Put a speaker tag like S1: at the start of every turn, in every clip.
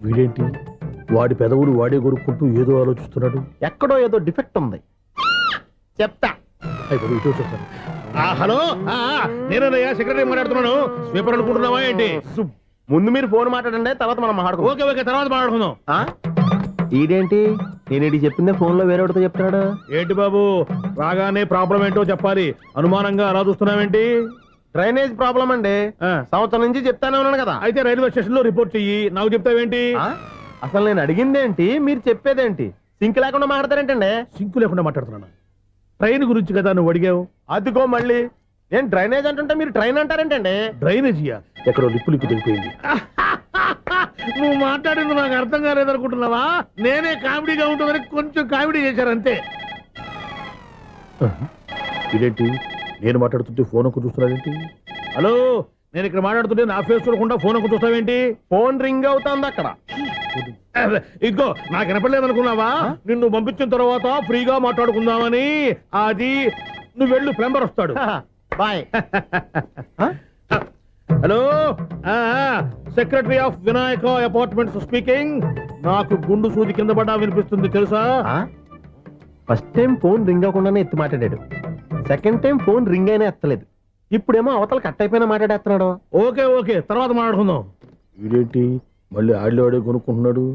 S1: వీడేంటి వాడి పెదవుడు వాడే కొరుక్కుంటూ ఏదో ఆలోచిస్తున్నాడు.
S2: ఎక్కడో ఏదో డిఫెక్ట్ ఉంది, చెప్తా.
S1: హలో, నేనయ్యా సెక్రటరీ మాట్లాడుతున్నాను. స్వీపర్ అనుకుంటున్నావా ఏంటి?
S2: ముందు మీరు ఫోన్ మాట్లాడండి, తర్వాత మనం మాట్లాడుకో.
S1: ఓకే ఓకే, తర్వాత మాట్లాడుకుందాం.
S2: ఈడేంటి నేనేటి చెప్పిందే ఫోన్ లో వేరేవాడితో చెప్తున్నాడు.
S1: ఏంటి బాబు, రాగానే ప్రాబ్లం ఏంటో చెప్పాలి. అనుమానంగా అలా చూస్తున్నావేంటి?
S2: డ్రైనేజ్ ప్రాబ్లం అండి. సంవత్సరం నుంచి చెప్తానే ఉన్నాను కదా.
S1: అయితే రైల్వే స్టేషన్ లో రిపోర్ట్ చెయ్యి. నాకు చెప్తావేంటి?
S2: అసలు నేను అడిగిందేంటి, మీరు చెప్పేదేంటి? సింక్ లేకుండా మాట్లాడతారేంటండి?
S1: సింకు లేకుండా మాట్లాడుతున్నాను. ట్రైన్ గురించి కదా నువ్వు అడిగావు.
S2: అదిగో మళ్ళీ నేను డ్రైనేజ్ అంటుంటే మీరు ట్రైన్ అంటారేంటండి?
S1: డ్రైనేజీయా? ఎక్కడో లిప్పు లిప్పు దిగిపోయింది. నువ్వు మాట్లాడింది నాకు అర్థం కాలేదనుకుంటున్నావా? నేనే కామెడీగా ఉంటుందని కొంచెం కామెడీ చేశారు అంతే. ఇదేంటి నేను మాట్లాడుతుంటే ఫోన్ ఒక్క చూస్తున్నావేంటి? హలో, నేను ఇక్కడ మాట్లాడుతుంటే నా ఫేస్ చూడకుండా ఫోన్ ఒక్క చూస్తావేంటి?
S2: ఫోన్ రింగ్ అవుతుంది అక్కడ.
S1: ఇదిగో నాకు వినపడలేదు అనుకున్నావా? నిన్ను పంపించిన తర్వాత ఫ్రీగా మాట్లాడుకుందామని. అది నువ్వు వెళ్ళు, ప్లంబర్ వస్తాడు.
S2: Bye.
S1: Hello, secretary of Vinayaka apartments speaking. నాకు గుండు సూది కింద పడ్డా వినిపిస్తుంది తెలుసా?
S2: ఫస్ట్ టైం ఫోన్ రింగ్ అవ్వకుండానే ఎత్తి మాట్లాడాడు. సెకండ్ టైం ఫోన్ రింగ్ అయినా ఎత్తలేదు. ఇప్పుడేమో అవతల కట్ అయిపోయినా మాట్లాడేస్తున్నాడు.
S1: ఓకే ఓకే, తర్వాత మాట్లాడుకుందాం. వీడేంటి మళ్ళీ ఆడివాడే కొనుక్కుంటున్నాడు?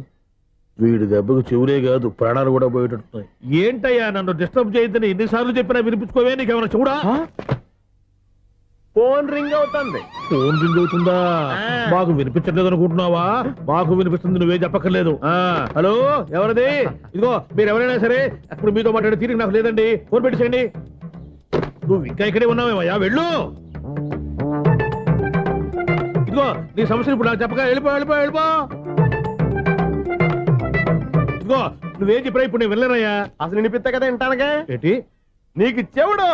S1: వీడి దెబ్బకు చెవులే కాదు ప్రాణాలు కూడా పోయేటట్టున్నాయి. ఏంటయ్యా నన్ను డిస్టర్బ్ చేయొద్దని ఎన్నిసార్లు చెప్పినా వినిపించుకోవే? నీకేమైనా చూడా?
S2: ఫోన్ రింగ్ అవుతుంది.
S1: ఫోన్ రింగ్ అవుతుందా? మాకు వినిపించట్లేదు అనుకుంటున్నావా? మాకు వినిపిస్తుంది, నువ్వే చెప్పక్కర్లేదు. హలో, ఎవరిది? ఇదిగో మీరు ఎవరైనా సరే ఇప్పుడు మీతో మాట్లాడే తీరిక నాకు లేదండి. ఫోన్ పెట్టేసేయండి. నువ్వు ఇంకా ఇక్కడే ఉన్నావేమయ్యా, వెళ్ళు. ఇదిగో నీ సమస్యలు ఇప్పుడు నాకు చెప్పగా వెళ్ళిపో వెళ్ళిపో వెళ్ళిపో. ఇదిగో నువ్వేం చెప్పరా ఇప్పుడు నేను వెళ్ళానయ్యా.
S2: అసలు వినిపిస్తా కదా వింటానుగా.
S1: ఏంటి
S2: నీకు చెవుడు?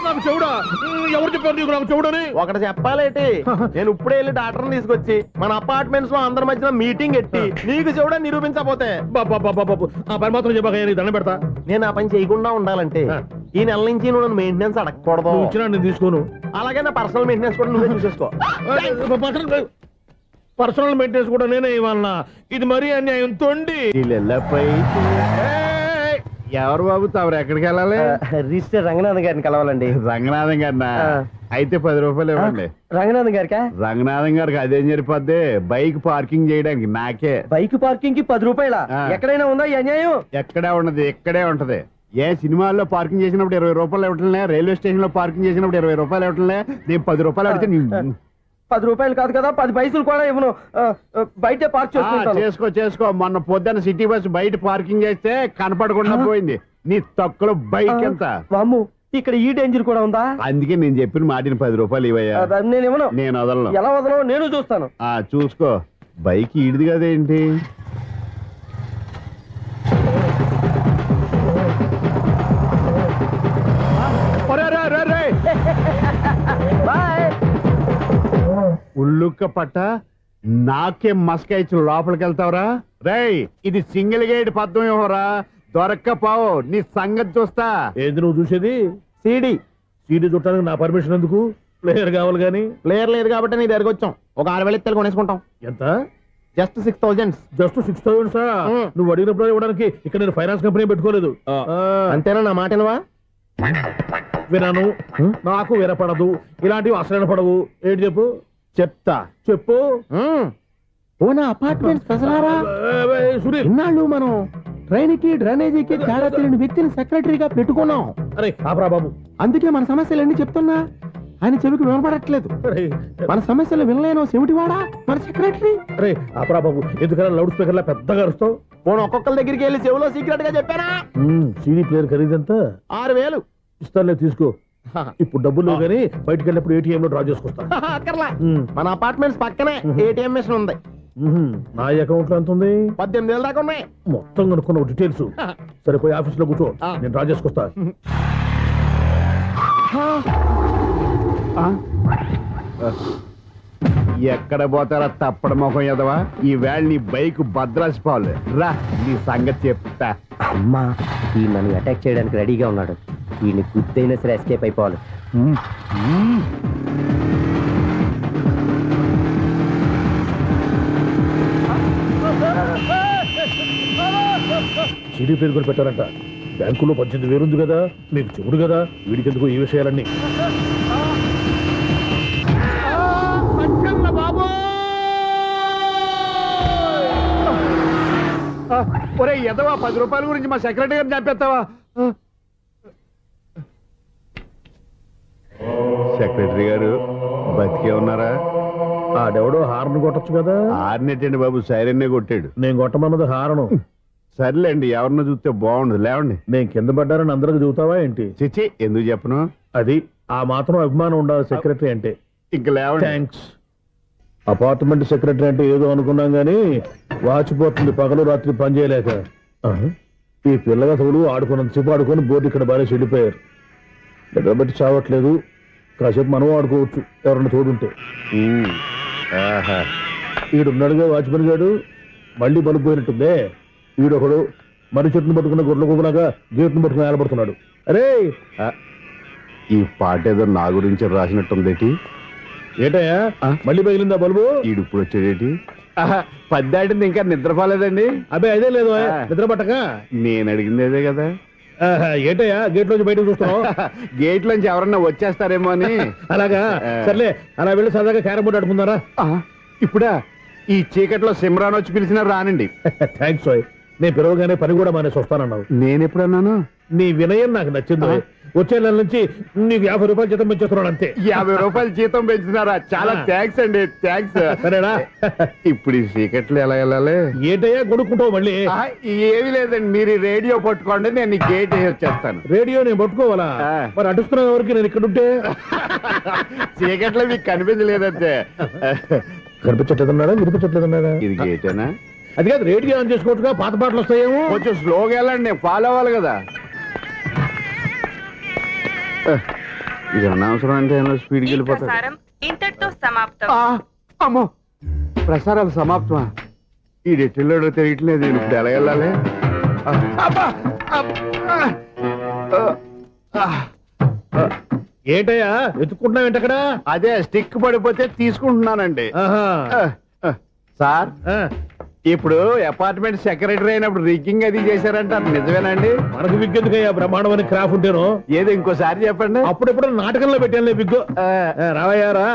S1: నాకు చెవుడా? ఎవరు చెప్పారు నీకు నాకు చెవుడని?
S2: ఒకటి చెప్పాలేటి, నేను ఇప్పుడే వెళ్ళి డాక్టర్ని తీసుకొచ్చి మన అపార్ట్మెంట్స్ లో అందరి మధ్యన మీటింగ్ ఎట్టి నీకు చెవుడని నిరూపించకపోతే
S1: బాబు ఆ పని మాత్రం చెప్పక దండం పెడతా.
S2: నేను ఆ పని చేయకుండా ఉండాలంటే ఈ నెల నుంచి నువ్వు నన్ను మెయింటెనెన్స్ అడగకూడదు.
S1: వచ్చినా నేను తీసుకోను.
S2: అలాగే నా పర్సనల్ మెయింటెనెన్స్ కూడా నువ్వే చూసేసుకో.
S1: పర్సనల్ మెయింటెనెన్స్ కూడా నేనే ఇవ్వాలన్నా? ఇది మరీ అన్యాయం. తొండి
S3: ఎవరు బాబు తమరు ఎక్కడికి వెళ్ళాలి?
S2: రిజిస్టర్ రంగనాథన్ గారిని కలవాలండి.
S3: రంగనాథం గారినా? అయితే 10 రూపాయలు ఇవ్వండి.
S2: రంగనాథన్ గారికా?
S3: రంగనాథం గారికి అదేం సరిపోద్ది, బైక్ పార్కింగ్ చేయడానికి. నాకే
S2: బైక్ పార్కింగ్ కి 10 రూపాయల? ఎక్కడైనా ఉందా ఈ అన్యాయం?
S3: ఎక్కడే ఉండదు, ఇక్కడే ఉంటది. ఏ సినిమాల్లో పార్కింగ్ చేసినప్పుడు 20 రూపాయలు ఇవ్వట్లే, రైల్వే స్టేషన్ లో పార్కింగ్ చేసినప్పుడు 20 రూపాయలు ఇవ్వట్లే. నేను 10 రూపాయలు అడిగితే
S2: 10 రూపాయలు కాదు కదా, 10 పైసలు కూడా ఇవ్వను. బయటే పార్క్
S3: చేసుకో. మొన్న పొద్దున్న సిటీ బస్ బయట పార్కింగ్ చేస్తే కనపడకుండా పోయింది. నీ తక్కువ బైక్ ఎంత?
S2: వామ్ము, ఇక్కడ ఈ డేంజర్ కూడా ఉందా?
S3: అందుకే నేను చెప్పిన మాటిని 10 రూపాయలు ఇవ్వయ్యా.
S2: నేను ఇవ్వను.
S3: నేను వదలను.
S2: ఎలా వదలను? నేను చూస్తాను.
S3: చూసుకో. బైక్ ఈడిది కదేంటి? ఉల్లుక్క పట్ట నాకే మస్క ఇచ్చి లోపలికి వెళ్తావురా? రేయ్, ఇది సింగిల్ గేట్ పద్మం ఇవ్వరా? దొరక్కపోవు, నీ సంగతి చూస్తా.
S1: ఏంది నువ్వు చూసేది?
S2: సీడీ
S1: చూడటానికి నా పర్మిషన్ ఎందుకు? ప్లేయర్ కావాలి గానీ.
S2: ప్లేయర్ లేదు కాబట్టి నీ దగ్గరకు వచ్చాం. ఒక 6,000 ఇత్తలు కొనేసుకుంటాం.
S1: ఎంత?
S2: జస్ట్ 6,000.
S1: Just 6,000 sir? నువ్వు అడిగినప్పుడు ఇవ్వడానికి ఇక్కడ నేను ఫైనాన్స్ కంపెనీ పెట్టుకోలేదు.
S2: అంతేనా? నా మాటనువా?
S1: వినను, నాకు వినపడదు. ఇలాంటివి అసలు వినపడవు. ఏంటి చెప్పు?
S2: చెప్తా.
S1: చెప్పు.
S2: అపార్ట్మెంట్స్
S1: ఇన్నాళ్ళు
S2: మనం ట్రైన్ కి డ్రైనేజీకి తేడా తెలియని వ్యక్తిని సెక్రటరీగా పెట్టుకున్నాం.
S1: అరే ఆపరా బాబు.
S2: అందుకే మన సమస్యలు ఎన్ని చెప్తున్నా ఆయన చెవికి వినపడట్లేదు. మన సమస్యలు వినలేను చెవిటివాడా మన సెక్రటరీ.
S1: అరే ఆపరా బాబు, ఎందుకన్నా లౌడ్ స్పీకర్ లా పెద్దగా అరుస్తావు?
S2: పోను ఒక్కొక్కరి దగ్గరికి వెళ్ళి చెవిలో సీక్రెట్ గా చెప్పానా?
S1: CD player ఖరీదంతా
S2: 6,000.
S1: ఇస్తానులే, తీసుకో. ఇప్పుడు డబ్బులు గానీ బయటకు వెళ్ళినప్పుడు ఏటీఎం లో డ్రా చేసుకొస్తా.
S2: మన అపార్ట్మెంట్స్ పక్కనే ఏటీఎం మిషన్ ఉంది.
S1: నా అకౌంట్ లో ఎంత ఉంది?
S2: 18,000 దాకా ఉన్నాయి.
S1: మొత్తం కనుక్కున్న డీటెయిల్స్. సరిపోయి ఆఫీస్ లో కూర్చో, నేను డ్రా చేసుకొస్తా.
S3: ఎక్కడ పోతారా తప్పడ మొహం ఎదవా? ఈ వేళ నీ బైక్ భద్రాసిపోవాలి. రా, నీ సంగతి చెప్తా.
S2: అమ్మా, ఈ నన్ను అటాక్ చేయడానికి రెడీగా ఉన్నాడు. ఈయన గుద్దైనా సరే ఎస్కేప్ అయిపోవాలి.
S1: సీడీ పేరు కూడా పెట్టారంట. బ్యాంకులో 18,000 ఉంది కదా, మీకు చెవుడు కదా, వీడికెందుకు ఈ విషయాలన్నీ.
S3: ఒరే ఎదవా, 10 రూపాయల గురించి మా సెక్రటరీ గారిని చంపేస్తావా? సెక్రటరీ గారు బతికే ఉన్నారా?
S1: ఆడెవడో హార్న్ కొట్టచ్చు కదా.
S3: ఆరినెట్టండి బాబు, సైరన్నే కొట్టాడు.
S1: నేను కొట్టమన్నది హారను.
S3: సర్లేండి, ఎవరినో చూస్తే బాగుండదు, లేవండి.
S1: నేను కింద పడ్డారని అందరికి చూతావా ఏంటి?
S3: చిచ్చి, ఎందుకు చెప్పను?
S1: అది ఆ మాత్రం అభిమానం ఉండాలి సెక్రటరీ అంటే.
S3: ఇంక లేవండి.
S1: థ్యాంక్స్. అపార్ట్మెంట్ సెక్రటరీ అంటే ఏదో అనుకున్నాం గానీ వాచిపోతుంది పగలు రాత్రి పని చేయలేక. ఈ పిల్లగా తోడు ఆడుకున్నంతసేపు ఆడుకొని బోర్డు ఇక్కడ బాగా చెడిపోయారు. నిద్రబట్టి చావట్లేదు. కాసేపు మనం ఆడుకోవచ్చు ఎవరన్నా తోడుంటే. ఈడున్నాడుగా వాచ్మెన్ గాడు, మళ్ళీ బలుపు పోయినట్టుందే. ఈడొకడు మరి చెట్టును పట్టుకున్న గొడ్ల కుక్కలాగా గేట్ను పట్టుకుని ఏలబడుతున్నాడు. అరే,
S3: ఈ పాట ఏదో నా గురించి రాసినట్టుందేటి.
S1: ఏటయ్యా మళ్ళీ పగిలిందా బల్బు?
S3: ఈడు ఇప్పుడు వచ్చేదేటి? 10 దాటింది, ఇంకా నిద్రపోలేదండి.
S1: అదే అదే లేదు నిద్ర పట్టక.
S3: నేను అడిగింది అదే కదా.
S1: ఏటయ్యా గేట్ లోంచి బయటకు చూస్తున్నావు?
S3: గేట్ లోంచి ఎవరన్నా వచ్చేస్తారేమో అని.
S1: అలాగా, సర్లే అలా వెళ్ళి సరదాగా క్యారం బోర్డు ఆడుకుందారా?
S3: ఇప్పుడా? ఈ చీకట్లో సిమ్రాన్ వచ్చి పిలిచినా రానండి.
S1: థ్యాంక్స్ ఓయ్. నేను పిలవగానే పని కూడా మానేసి వస్తానన్నావు.
S3: నేను ఎప్పుడన్నాను?
S1: నీ వినయం నాకు నచ్చింది. వచ్చే నెల నుంచి నీకు 50 రూపాయలు జీతం పెంచేస్తున్నాడు అంతే.
S3: 50 రూపాయలు జీతం పెంచుతున్నారా? చాలా థ్యాంక్స్ అండి, థ్యాంక్స్.
S1: సరేనా?
S3: ఇప్పుడు ఈ చీకట్లు ఎలా వెళ్ళాలి?
S1: ఏంటయ్యా కొనుక్కుంటావు మళ్ళీ?
S3: ఏమీ లేదండి, మీరు రేడియో పట్టుకోండి, నేను ఈ గేట్ వేసి వచ్చేస్తాను.
S1: రేడియో నేను పట్టుకోవాలా? మరి అడుస్తున్నావు ఎవరికి నేను ఇక్కడ ఉంటే?
S3: చీకట్లో మీకు కనిపించలేదంతే.
S1: కనిపించట్లేదన్నాడా వినిపించట్లేదన్నాడా?
S3: ఇది గేటేనా?
S1: అది కాదు, రేడియో ఆన్ చేసుకోవచ్చుగా, పాత పాటలు వస్తాయేమో.
S3: కొంచెం స్లోగా వెళ్ళండి, నేను ఫాలో అవ్వాలి కదా. ఇది అనవసరం అంటే స్పీడ్కి వెళ్ళిపోతాడు.
S4: ఇంతటితో సమాప్తం.
S3: అమ్మో, ప్రసారాలు సమాప్తమా? ఈ డెట్టిల్లోడో తెలియట్లేదు, ఇప్పుడు ఎలా వెళ్ళాలి?
S1: ఏంటయ్యా వెతుక్కుంటున్నావు ఏంటక్కడ?
S3: అదే స్టిక్ పడిపోతే తీసుకుంటున్నానండి. సార్, ఇప్పుడు అపార్ట్మెంట్ సెక్రటరీ అయినప్పుడు రిగ్గింగ్ అది చేశారంట, నిజమేనండి?
S1: మనకు విగ్గెందుకయ్యా, బ్రహ్మాండమని క్రాఫ్ ఉంటేను.
S3: ఏదో ఇంకోసారి చెప్పండి.
S1: అప్పుడెప్పుడు నాటకంలో పెట్టాను బిగ్గు. రావయ్యారా?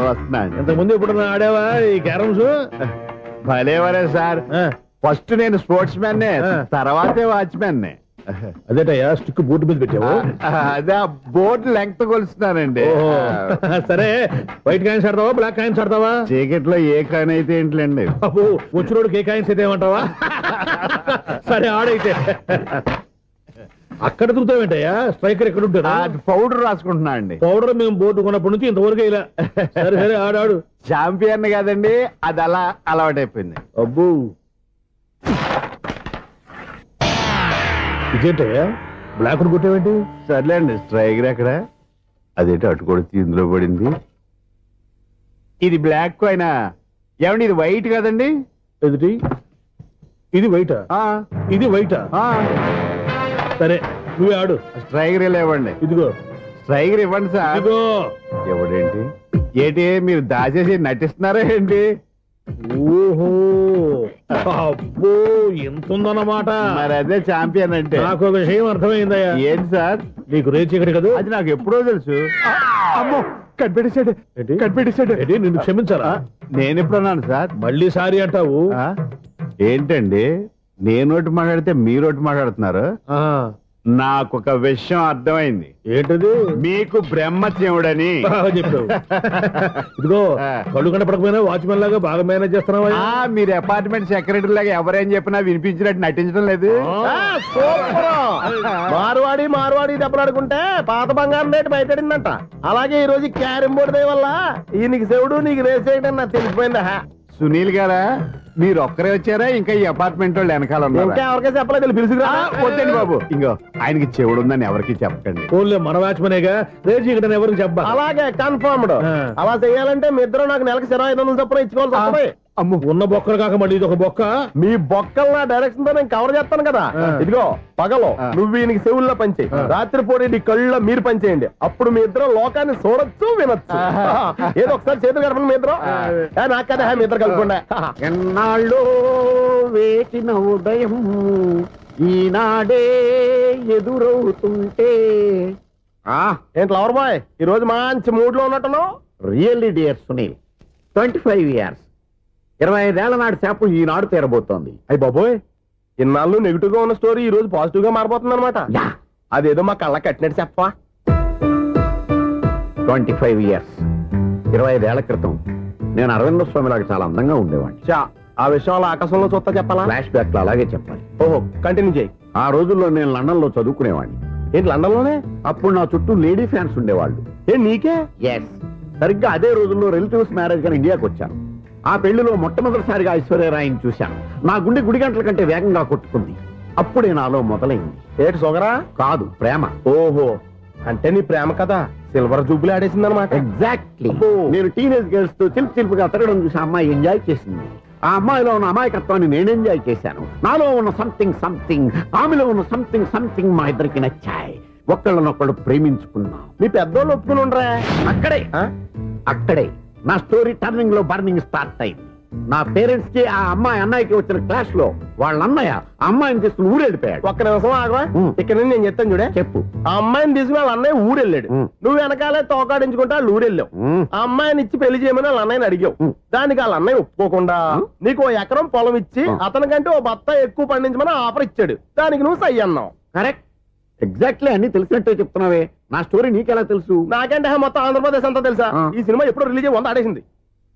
S3: వస్తున్నాను.
S1: ఇంతకుముందు ఎప్పుడు ఆడావా ఈ క్యారమ్స్?
S3: భలేవరే సార్, ఫస్ట్ నేను స్పోర్ట్స్ మ్యాన్, తర్వాతే వాచ్మెన్.
S1: అదేటయ్యా స్టిక్ బోర్డు మీద పెట్టావు?
S3: అదే బోర్డు లెంగ్త్ కొలుస్తున్నానండి.
S1: సరే, వైట్ కాయిన్స్ ఆడతావా బ్లాక్ కాయిన్స్ ఆడతావా?
S3: చీకట్లో ఏ కాయిన్ అయితే ఏంటిలేండి.
S1: బాబు వచ్చినోడికి ఏ కాయిన్స్ అయితే ఏమంటావా? సరే ఆడైతే. అక్కడ దూతావేంటయ్యా? స్ట్రైకర్ ఎక్కడ ఉంటారా?
S3: పౌడర్ రాసుకుంటున్నా అండి.
S1: పౌడర్ మేము బోర్డు కొన్నప్పటి నుంచి ఇంతవరకు ఇలా. సరే సరే ఆడాడు.
S3: చాంపియన్ కాదండి, అది అలా అలవాటైపోయింది.
S1: అబ్బు, ఇదేంటయ్యా బ్లాక్ కొట్టేవేంటి?
S3: సర్లేండి, స్ట్రైకర్ ఎక్కడ? అదేంటి అటు కూడా ఇందులో పడింది. ఇది బ్లాక్ అయినా ఏమండి, ఇది వైట్ కదండి?
S1: ఎదుటి ఇది వైటా? ఇది వైటా? సరే నువ్వే ఆడు.
S3: స్ట్రైకర్ లేవండి.
S1: ఇదిగో
S3: స్ట్రైకర్ ఇవ్వండి సార్.
S1: ఇదిగో.
S3: ఎవడేంటి ఏంటి మీరు దాచేసి నటిస్తున్నారా ఏంటి?
S1: ఓహో, అబ్బో ఎంత ఉందన్నమాట.
S3: మరి అదే ఛాంపియన్ అంటే.
S1: నాకు విషయం అర్థమైందయ్యా.
S3: ఏంటి సార్?
S1: నీకు రేచి ఇక్కడ కదా?
S3: అది నాకు ఎప్పుడో తెలుసు. అమ్మో, కనిపెట్టేశాడు, కనిపెట్టేశాడు.
S1: నిన్ను క్షమించాలా?
S3: నేను ఎప్పుడన్నాను సార్?
S1: మళ్ళీ సారీ అంటావు?
S3: ఏంటండి, నేనోటి మాట్లాడితే మీరోటి మాట్లాడుతున్నారు? నాకు ఒక విషయం అర్థమైంది.
S1: ఏంటది?
S3: మీకు బ్రహ్మత్యముడని
S1: చెప్పావు. ఇదిగో, కళ్ళు కనపడకపోయినా వాచ్మెన్ లాగా బాగా మేనేజ్ చేస్తున్నావా?
S3: మీరు అపార్ట్మెంట్ సెక్రటరీ లాగా ఎవరేం చెప్పినా వినిపించినట్టు నటించడం లేదు.
S2: మార్వాడి మార్వాడి దెబ్బలాడుకుంటే పాత బంగారం రేటు బయటడిందంట. అలాగే ఈ రోజు క్యారం బోర్డు వల్ల ఈయనకి శివుడు నీకు రేసేయడం నాకు తెలిసిపోయిందా?
S3: సునీల్ గారా, మీరు ఒక్కరే వచ్చారా? ఇంకా ఈ అపార్ట్మెంట్ వాళ్ళు వెనకాల
S2: ఇంకా ఎవరికై చెప్పలేదు, పిలుచుకురా.
S3: వద్దండి బాబు, ఇంకో ఆయనకి చెవుడు ఉందని ఎవరికి చెప్పకండి.
S1: ఓన్లీ మన వాచ్మనేగా, రేజీ ఇక్కడ ఎవరికి చెప్పా.
S2: అలాగే కన్ఫర్మ్డ్. అలా చెయ్యాలంటే మీ ఇద్దరు నాకు నెలకి 2500 చొప్పున ఇచ్చుకోవాల్సి వస్తుంది.
S1: అమ్ము, ఉన్న బొక్కలు కాక మళ్ళీ ఇది ఒక బొక్క.
S2: మీ బొక్కలు నా డైరెక్షన్ తో నేను కవర్ చేస్తాను కదా. ఇదిగో, పగలో నువ్వు ఈయనకి చెవుల్లో పంచేయి, రాత్రిపూట నీ కళ్ళలో మీరు పనిచేయండి. అప్పుడు మీ ఇద్దరు లోకాన్ని చూడొచ్చు, వినొచ్చు. ఏదో ఒకసారి చేతులు గడపండి మీ ఇద్దరు. నాకు కదా మీ ఇద్దరు కలుపుకుండా.
S3: ఎన్నాళ్ళు వేసిన ఉదయం ఈనాడే ఎదురవుతుంటే
S2: ఏంటి లవర్ బాయ్ ఈ రోజు మంచి మూడ్ లో ఉన్నట్టున్నావు?
S3: రియల్లీ డియర్ సునీల్ 25 years 25 ఏళ్ల నాటి శాపం ఈనాడు తీరబోతోంది.
S2: అయ్యి బాబోయ్ ఇన్నాళ్ళు నెగిటివ్ గా ఉన్న స్టోరీ ఈ రోజు పాజిటివ్ గా మారిపోతుంది అనమాట.
S3: యా
S2: అదేదో మా కళ్ళ కట్టినట్టు చెప్పవా?
S3: 25 years 25 ఏళ్ల క్రితం నేను అరవింద స్వామిలాగా చాలా అందంగా ఉండేవాడిని.
S2: చా ఆ విషయాలు ఆకాశంలో చూస్తా చెప్పాలా?
S3: ఫ్లాష్ బ్యాక్ లో అలాగే చెప్పాలి.
S2: ఓహో కంటిన్యూ చేయి.
S3: ఆ రోజుల్లో నేను లండన్ లో చదువుకునేవాడిని.
S2: ఏంటి లండన్ లోనే?
S3: అప్పుడు నా చుట్టూ లేడీ ఫ్యాన్స్ ఉండేవాళ్ళు.
S2: ఏంటి నీకే?
S3: ఎస్ సరిగ్గా అదే రోజుల్లో రిలేటివ్స్ మ్యారేజ్ గా ఇండియాకి వచ్చాను. ఆ పెళ్లిలో మొట్టమొదటిసారిగా ఐశ్వర్యరాయిని చూశాను. నా గుండె గుడి గంటల కంటే వేగంగా కొట్టుకుంది. అప్పుడే నాలో మొదలైంది.
S2: ఏటి సొగరా?
S3: కాదు ప్రేమ.
S2: ఓహో అంటే నీ ప్రేమ కదా సిల్వర్ జూబులు ఆడేసింది అనమాట.
S3: ఎగ్జాక్ట్లీ.
S2: అబ్బో.
S3: నేను టీనేజ్ గర్ల్స్ తో చిలుపుగా తిరగడం చూసి ఆ అమ్మాయి ఎంజాయ్ చేసింది. ఆ అమ్మాయిలో ఉన్న అమాయకత్వాన్ని నేను ఎంజాయ్ చేశాను. నాలో ఉన్న సంథింగ్ ఆమెలో ఉన్న సంథింగ్ మా ఇద్దరికి నచ్చాయి. ఒక్కళ్ళనొక్కడు ప్రేమించుకున్నాం.
S2: మీ పెద్దోళ్ళు ఒప్పుకుని ఉండరా?
S3: అక్కడే నా స్టోరీ టర్నింగ్ లో బర్నింగ్ స్టార్ట్ అయింది. నా పేరెంట్స్ కి ఆ అమ్మాయి అన్నయ్యకి వచ్చిన క్లాష్ లో వాళ్ళ అన్నయ్య ఆ అమ్మాయిని తీసుకుని ఊరెళ్ళిపోయాడు.
S2: ఒక్క నిమిషం ఆగవా? ఇక్కడ నుంచి నేను చెప్తాను చూడే.
S3: చెప్పు.
S2: ఆ అమ్మాయిని తీసుకుని వాళ్ళ అన్నయ్య ఊరెళ్ళాడు. నువ్వు వెనకాలే తోకాడించుకుంటా వాళ్ళు ఊరెళ్ళావు. ఆ అమ్మాయిని ఇచ్చి పెళ్లి చేయమని వాళ్ళ అన్నయ్యని అడిగావు. దానికి వాళ్ళ అన్నయ్య ఒప్పుకోకుండా నీకు 1 ఎకరం పొలం ఇచ్చి అతనికంటే ఓ బత్త ఎక్కువ పండించమని ఆఫర్ ఇచ్చాడు. దానికి నువ్వు సై అన్నావు.
S3: కరెక్ట్. ఎగ్జాక్ట్లీ అన్ని తెలిసినట్టే చెప్తున్నావే. నా స్టోరీ నీకెలా తెలుసు?
S2: నాకంటే మొత్తం ఆంధ్రప్రదేశ్ అంతా తెలుసా? ఈ సినిమా ఎప్పుడు రిలీజ్ అయ్యి 100 ఆడేసింది.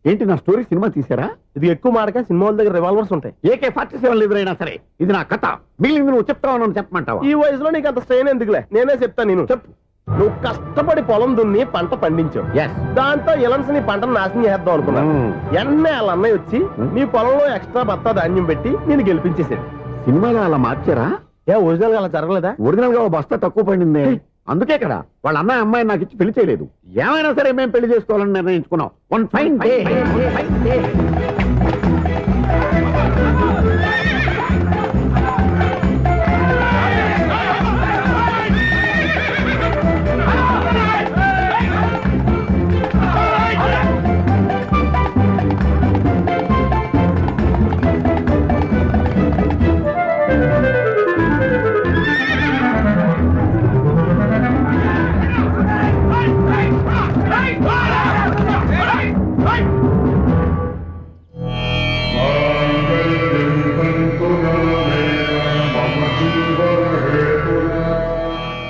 S3: ఏంటి నా స్టోరీ సినిమా తీసారా?
S2: ఇది ఎక్కువ మాటగా సినిమాల దగ్గర రివాల్వర్స్ ఉంటాయి.
S3: AK-47 ఎదురైనా సరే ఇది నా కథ. మిగిలింది నువ్వు చెప్తావని చెప్పమంటావా?
S2: ఈ వయసులో నీకు అంత స్ట్రెయిన్ ఎందుకులే, నేనే చెప్తాను. నేను చెప్పు. నువ్వు కష్టపడి పొలం దున్ని పంట పండించావు.
S3: Yes.
S2: దాంతో ఇలన్స్ నీ పంటను నాశనం చేద్దాం అనుకున్నాను. ఎన్నే వాళ్ళ అన్నయ్య వచ్చి నీ పొలంలో ఎక్స్ట్రా బత్తా ధాన్యం పెట్టి నేను గెలిపించేసాడు.
S3: సినిమాలో అలా మార్చారా?
S2: ఒరిజినల్ గా అలా జరగలేదా?
S3: ఒరిజినల్ గా ఓ బస్తా తక్కువ పడింది. అందుకే కదా వాళ్ళ అన్నయ్య అమ్మాయి నాకు ఇచ్చి పెళ్లి చేయలేదు. ఏమైనా సరే మేము పెళ్లి చేసుకోవాలని నిర్ణయించుకున్నాం. వన్ ఫైన్ డే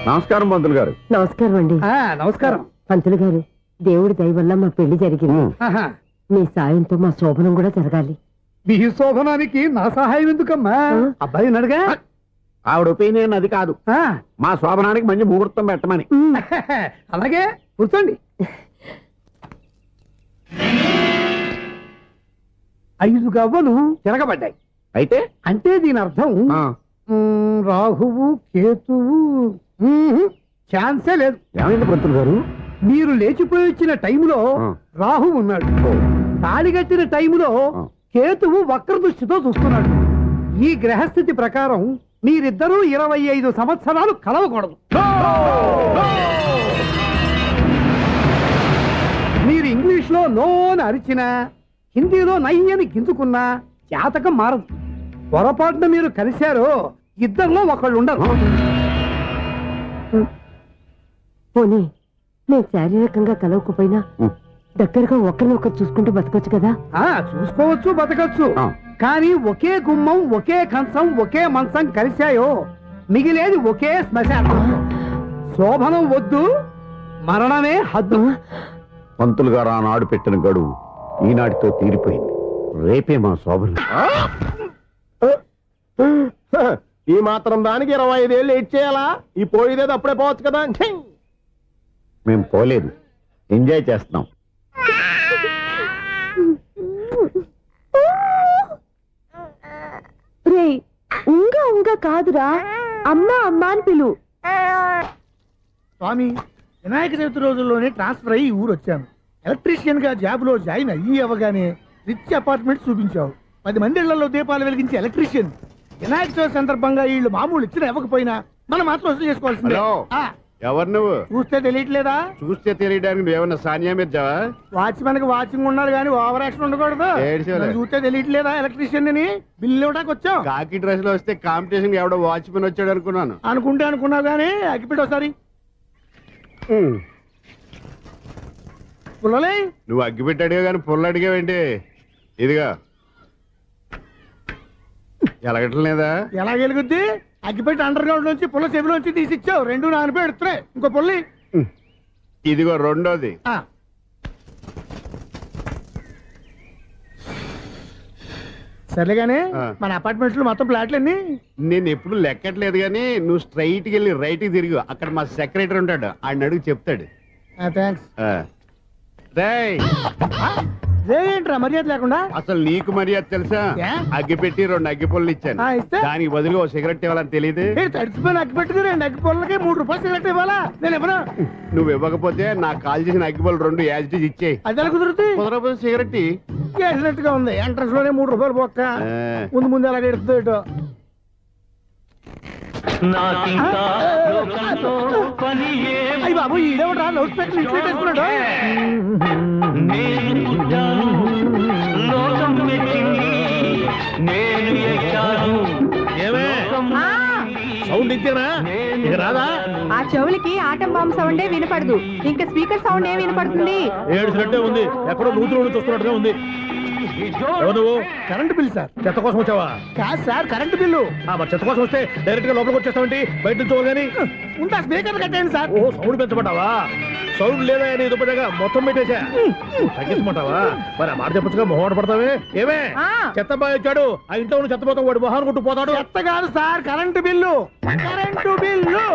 S3: నమస్కారం పంతులు గారు.
S5: నమస్కారం అండి.
S1: నమస్కారం
S5: పంతులు గారు, దేవుడి దయ వల్ల మా పెళ్లి జరిగింది. మీ సాయంతో మా శోభనం కూడా జరగాలి.
S1: మీ శోభనానికి నా సహాయం ఎందుకమ్మా? అబ్బాయి అడగా.
S3: ఆవిడ ఒపీనియన్ అది కాదు. మా శోభనానికి మంచి ముహూర్తం పెట్టమని.
S1: అలాగే కూర్చోండి. 5 గవ్వలు తిరగబడ్డాయి.
S3: అయితే
S1: అంటే దీని అర్థం రాహువు కేతువు ఛాన్సే లేదు.
S3: ఏమైంది పంతులు గారు?
S1: మీరు లేచిపోయి వచ్చిన టైంలో రాహు ఉన్నాడు. తాళిగట్టిన టైంలో కేతువు వక్ర దృష్టితో చూస్తున్నాడు. ఈ గ్రహస్థితి ప్రకారం మీరిద్దరూ 25 సంవత్సరాలు కలవకూడదు. మీరు ఇంగ్లీష్ లో నో అని అరిచినా, హిందీలో నై అని గింజుకున్నా జాతకం మారదు. పొరపాటున మీరు కలిశారో ఇద్దరిలో ఒకళ్ళు ఉండరు.
S5: పోనీ నేను శారీరకంగా కలవకపోయినా దగ్గరగా ఒకరినొకరు చూసుకుంటూ బతకొచ్చు కదా?
S1: చూసుకోవచ్చు, బతకచ్చు. కానీ ఒకే గుమ్మం, ఒకే కంచం, ఒకే మంచం కలిశాయో మిగిలేది ఒకే శ్మశానం. శోభనం వద్దు, మరణమే హద్దు.
S3: పంతులు గారు ఆనాడు పెట్టిన గడువు ఈనాటితో తీరిపోయింది. రేపే మా శోభనం.
S2: ఈ మాత్రం దానికి 25 ఏళ్ళు వెయిట్ చేయాలా? ఈ పోయేదేది అప్పుడే పోవచ్చు కదా.
S3: మేము పోలేదు, ఎంజాయ్ చేస్తున్నాం.
S5: రే ఉంగా కాదురా, అమ్మా అమ్మా అని పిలు.
S1: స్వామి, వినాయక చవితి రోజుల్లోనే ట్రాన్స్ఫర్ అయ్యి ఊరు వచ్చాను. ఎలక్ట్రీషియన్ గా జాబ్ లో జాయిన్ అయ్యి అవగానే రిచ్ అపార్ట్మెంట్ చూపించావు. 10 మంది ఇళ్లలో దీపాలు వెలిగించే ఎలక్ట్రీషియన్. వినాయక చవితి సందర్భంగా వీళ్ళు మామూలు ఇచ్చిన ఇవ్వకపోయినా మనం మాత్రం వసూలు చేసుకోవాల్సిందే.
S3: ఎవరు నువ్వు?
S6: చూస్తే తెలియట్లేదా?
S3: చూస్తే తెలియడానికి నువ్వేమన్నా సానియా మీర్జావా?
S6: వాచ్మెన్ కి వాచింగ్ ఉండాలి కానీ ఓవర్ యాక్షన్ ఉండకూడదు.
S3: ఏడ్చేలే.
S6: నన్ను చూస్తే తెలియట్లేదా ఎలక్ట్రీషియన్ అని? బిల్లు ఇవ్వడానికి వచ్చాం.
S3: కాకి డ్రెస్ లో వస్తే కాంపిటీషన్ ఎవడో వాచ్మెన్ వచ్చాడు అనుకున్నాను.
S6: అనుకున్నావు కానీ అగ్గిపెట్టి ఒకసారి పుల్లలే.
S3: నువ్వు అగ్గిపెట్టి అడిగా కానీ పుల్ల అడిగావేంటి? ఇదిగా ఎలగటం లేదా?
S6: ఎలా గెలుగుద్ది? అగ్గిపెట్టి అండర్ గ్రౌండ్ నుంచి పుల్ల చెవిలోంచి తీసిచ్చావు. రెండు నాన్నపై ఎడుతున్నాయి. ఇంకో పుల్లి.
S3: ఇదిగో రెండోది.
S6: సర్లేగానే మన అపార్ట్మెంట్స్ లో మొత్తం ప్లాట్లు అన్ని
S3: నేను ఎప్పుడు లెక్కట్లేదు కానీ నువ్వు స్ట్రైట్ కి వెళ్ళి రైట్ కి తిరిగి అక్కడ మా సెక్రటరీ ఉంటాడు, ఆయన అడుగు చెప్తాడు.
S6: థ్యాంక్స్.
S3: రేయ్,
S6: ఏంట్రా మర్యాద లేకుండా?
S3: అసలు నీకు మర్యాద తెలుసా? అగ్గిపెట్టి 2 అగ్గి పుల్లలు ఇచ్చాను, దానికి బదులుగా 1 సిగరెట్ ఇవ్వాలని తెలియదు.
S6: తడిచిపోయిన అగ్గి పెట్టుకుని 2 అగ్గి పుల్లలకి 3 రూపాయలు సిగరెట్ ఇవ్వాలా? నేను ఇవ్వను.
S3: నువ్వు ఇవ్వకపోతే నాకు కాల్ చేసిన అగ్గి పుల్లలు 2 యాజిటీస్ ఇచ్చేయి.
S6: అది ఎలా కుదురుతుంది?
S3: కుదరకపోతే సిగరెట్
S6: వేసినట్టుగా ఉంది. ఎంట్రన్స్ లోనే 3 రూపాయలు పోక్క. ముందు ఎలాగ ఎడుతుంది ఇటు. అయ్యి బాబు ఈడేవడా లౌడ్ స్పీకర్ ఇన్స్టేట్ వేసుకున్నాడు.
S1: సౌండ్ ఇచ్చానా? ఇక రాదా?
S5: ఆ చెవులకి ఆటం బాంబ్ సౌండే వినపడదు, ఇంకా స్పీకర్ సౌండ్ ఏ వినపడుతుంది?
S1: ఏడుసినట్టే ఉంది, ఎక్కడో నూతులు చూస్తున్నట్టుగా ఉంది. ఎవరు నువ్వు?
S6: Current bill sir.
S1: చెత్త కోసం వచ్చావా?
S6: కాదు సార్, కరెంట్ బిల్లు.
S1: మరి చెత్త కోసం వస్తే డైరెక్ట్ గా లోపలికి వచ్చేస్తావంటి? బయట నుంచి కానీ
S6: ఉంటా. స్పీకర్ కట్టండి సార్.
S1: ఓ సౌండ్ పెంచమంటావా? సౌండ్ లేదా నీ దుప్పటగా మొత్తం పెట్టేశా. తగ్గించమంటావా? మరి ఆ మాట చెప్పచ్చుగా మొహం పడతావే. ఏమే చెత్త బాగా వచ్చాడు, ఆ ఇంట్లో ఉన్న చెత్త పోతాం, వాడు మొహాన్ని కొట్టు పోతాడు.
S6: చెత్త కాదు sir, current bill. Current bill.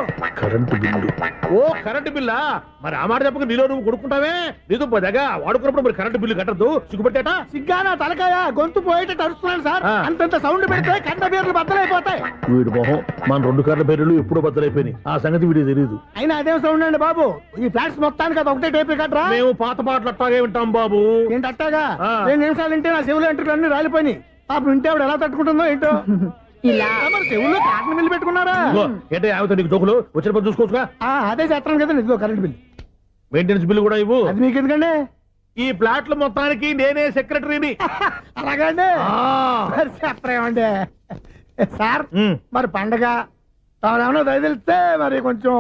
S1: Current bill. ఓ కరెంటు బిల్లా? మరి ఆ మాట చెప్పక నీలో నువ్వు కొడుకుంటావే. నీ దుప్పటగా వాడుకున్నప్పుడు మరి కరెంటు బిల్లు కట్టద్దు, సిగ్గుపెట్టేట.
S6: సిగ్గానా తలకాయ? గొంతు పోయేటట్టు అరుస్తున్నాను సార్. అంతంత సౌండ్ పెడితే కంట బీర్లు బద్దలైపోతాయి.
S1: వీడు మొహం మన 2 కార్ల బీర్లు ఎప్పుడో బద్దలైపోయినాయి. ఆ సంగతి వీడికి తెలియదు.
S6: అయినా అదేం సౌండ్ అండి బాబు? ఈ ఫ్లాట్స్ మొత్తానికి అది ఒకటే టైప్ కట్టరా?
S1: మేము పాత పాటలు అట్టాగే వింటాం బాబు.
S6: ఏంటి అట్టాగా? 2 నిమిషాలు వింటే నా చెవులు ఎంట్రులు అన్ని రాలిపోయినాయి. పాపం వింటే ఆవిడ ఎలా తట్టుకుంటుందో ఏంటో. ఇలా మరి చెవుల్లో కాటన్ బిల్లు పెట్టుకున్నారా?
S1: ఏంటో ఆమెతో నీకు జోకులు వచ్చిన పని చూసుకోవచ్చుగా.
S6: అదే చేస్తాను కదా. ఇదిగో కరెంట్ బిల్.
S1: మెయింటెనెన్స్ బిల్లు కూడా ఇవ్వు.
S6: అది మీకు ఎందుకండి?
S1: ఈ ప్లాట్ల మొత్తానికి నేనే సెక్రటరీని.
S6: అలాగండి. చెప్పరేమండి సార్. మరి పండగ ఏమన్నా దయదలిస్తే మరి కొంచెం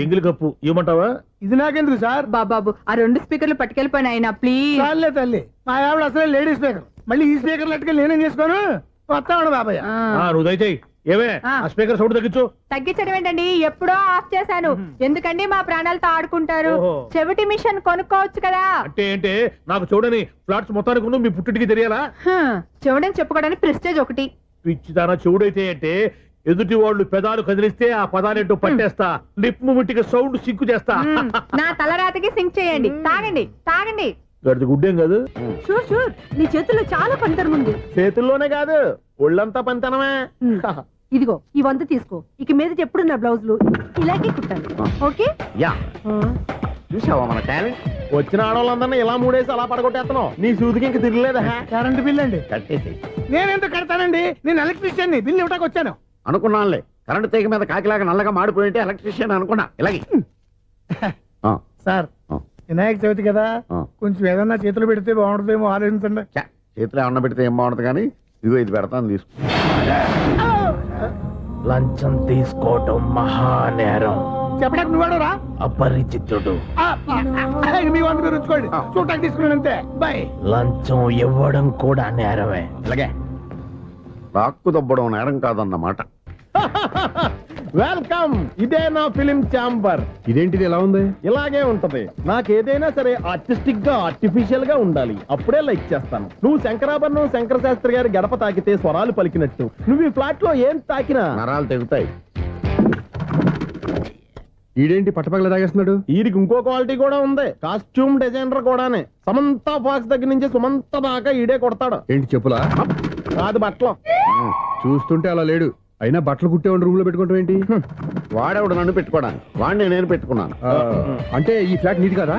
S1: ఎంగిలి కప్పు ఇవ్వమంటావా?
S6: ఇది నాకెందుకు సార్?
S5: బాబాబు ఆ 2 స్పీకర్లు పట్టుకెళ్ళిపోయినా ప్లీజ్.
S6: చాలే తల్లి, మా ఆవిడ అసలే లేడీ స్పీకర్. మళ్ళీ ఈ స్పీకర్లు అట్టుకెళ్ళి నేనేం చేసుకోను? వస్తాడు బాబాయ్.
S1: నువ్వు దయచేయి. ఏమే ఆ స్పీకర్ సౌండ్ తగ్గించు.
S5: తగ్గించడం ఏంటండి? ఎప్పుడో ఆఫ్ చేశాను. ఎందుకండి మా ప్రాణాలతో ఆడుకుంటారు? చెవిటి మిషన్ కొనుక్కోవచ్చు కదా.
S1: అంటే ఏంటే నాకు చూడని ఫ్లాట్స్ మొత్తానికి మీ పుట్టింటికి తెలియాలా?
S5: చెవుడని చెప్పుకోవడానికి ప్రెస్టేజ్ ఒకటి.
S1: పిచ్చిదానా చెవుడైతే అంటే ఎదుటి వాళ్ళు పెదాలు కదిలిస్తే ఆ పదాలేంటో పట్టేస్తా. లిప్ ముట్టికి సౌండ్ సింకు చేస్తా.
S5: నా తలరాతకి సింక్ చేయండి. తాగండి తాగండి.
S1: గడిది గుడ్డేం కాదు.
S5: షూర్ షూర్, నీ చేతుల్లో చాలా పనితనం ఉంది.
S2: చేతుల్లోనే కాదు ఒళ్ళంతా పనితనమే.
S5: ఇదిగో ఈ 100 తీసుకో. ఇక మీద ఎప్పుడు నా బ్లౌజులు ఇలాగే కుట్టాలి. ఓకే?
S3: యా, చూసావా మన టాలెంట్?
S2: వచ్చిన ఆడవాళ్ళందరినీ ఇలా మూడేసి అలా పడగొట్టేస్తున్నావు. నీ సూదికి ఇంక తిరగలేదా?
S6: కరెంట్ బిల్ అండి.
S3: కట్టేసి.
S6: నేనెందుకు కడతానండి? నేను ఎలక్ట్రీషియన్. బిల్ ఇవ్వడానికి వచ్చాను.
S3: అనుకున్నానులే, కరెంట్ తీగ మీద కాకిలాగా నల్లగా మాడిపోయింటే ఎలక్ట్రీషియన్ అనుకున్నా. ఇలాగే
S6: సార్, వినాయక చవితి కదా, కొంచెం ఏదన్నా చేతులు పెడితే బాగుంటుందేమో ఆలోచించండి.
S3: చేతిలో ఏమన్నా పెడితే ఏం బాగుంటుంది కానీ ఇదిగో ఇది పెడతాను, తీసుకో.
S1: లంచం తీసుకోవటం మహానేరం.
S6: చెప్పడానికి నువ్వాడరా?
S1: అపరిచితుడు.
S6: మీ 100 మీరు ఉంచుకోండి. చూడటానికి తీసుకున్నాను అంతే. బై.
S1: లంచం ఇవ్వడం కూడా నేరమే.
S3: ఇలాగే రాక్కు దబ్బడం నేరం కాదన్నమాట.
S2: వెల్కమ్. ఇదే నా ఫిలిం ఛాంబర్.
S3: ఇదేంటిది ఎలా ఉంది?
S2: ఇలాగే ఉంటది. నాకేదైనా సరే ఆర్టిస్టిక్ గా ఆర్టిఫిషియల్ గా ఉండాలి. అప్పుడే లైక్ చేస్తాను. నువ్వు శంకరాభరణం శంకర శాస్త్రి గారి గడప తాకితే స్వరాలు పలికినట్టు నువ్వు ఈ ఫ్లాట్ లో ఏం తాకినా
S3: నరాలు తెగుతాయి.
S2: ఈడేంటి పట్టపగల తాగేస్తున్నాడు? ఈడికి ఇంకో క్వాలిటీ కూడా ఉంది. కాస్ట్యూమ్ డిజైనర్ కూడానే. సమంత ఫాక్స్ దగ్గర నుంచి సుమంత దాకా ఈడే కొడతాడు.
S7: ఏంటి చెప్పులా?
S2: కాదు, బట్టలు.
S7: చూస్తుంటే అలా లేడు. అయినా బట్టలు కుట్టేవాడు రూమ్ లో పెట్టుకుంటాం ఏంటి?
S3: వాడేవాడు నన్ను పెట్టుకోవడానికి, వాడిని నేను పెట్టుకున్నాను.
S7: అంటే ఈ ఫ్లాట్ నీది కదా?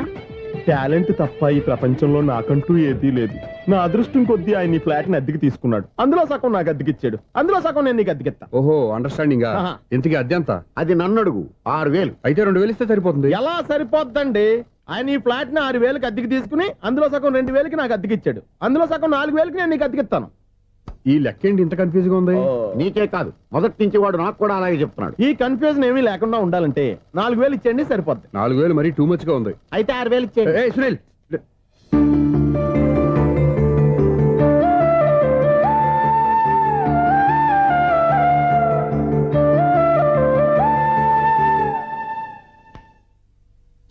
S2: టాలెంట్ తప్ప ఈ ప్రపంచంలో నాకంటూ ఏదీ లేదు. నా అదృష్టం కొద్దీ ఆయన ఈ ఫ్లాట్ ని అద్దెకి తీసుకున్నాడు. అందులో సగం నాకు అద్దెకిచ్చాడు, అందులో సగం నేను నీకు అద్దెకిస్తా.
S7: ఓహో అండర్స్టాండింగ్.
S2: ఆహా.
S7: ఇంతకీ అద్దె ఎంత?
S3: అది నన్ను అడుగు. 6,000.
S7: అయితే 2,000 ఇస్తే సరిపోతుంది.
S2: ఎలా సరిపోద్దండి? ఆయన ఈ ఫ్లాట్ ని 6,000కి అద్దెకి తీసుకుని అందులో సగం 2,000కి నాకు అద్దెకిచ్చాడు, అందులో సగం 4,000కి నేను నీకు అద్దెకిస్తాను.
S7: ఈ లెక్క ఏంటి ఇంత కన్ఫ్యూజ్ గా ఉంది?
S3: నీకే కాదు, మొదటి నుంచి వాడు నాకు కూడా అలాగే చెప్తున్నాడు.
S2: ఈ కన్ఫ్యూజన్ ఏమీ లేకుండా ఉండాలంటే 4,000 ఇచ్చేయండి, సరిపోద్ది.
S7: 4,000 మరీ టూ మచ్ గా ఉంది.
S2: అయితే 6,000 ఇచ్చేయండి.
S7: ఏ సునీల్,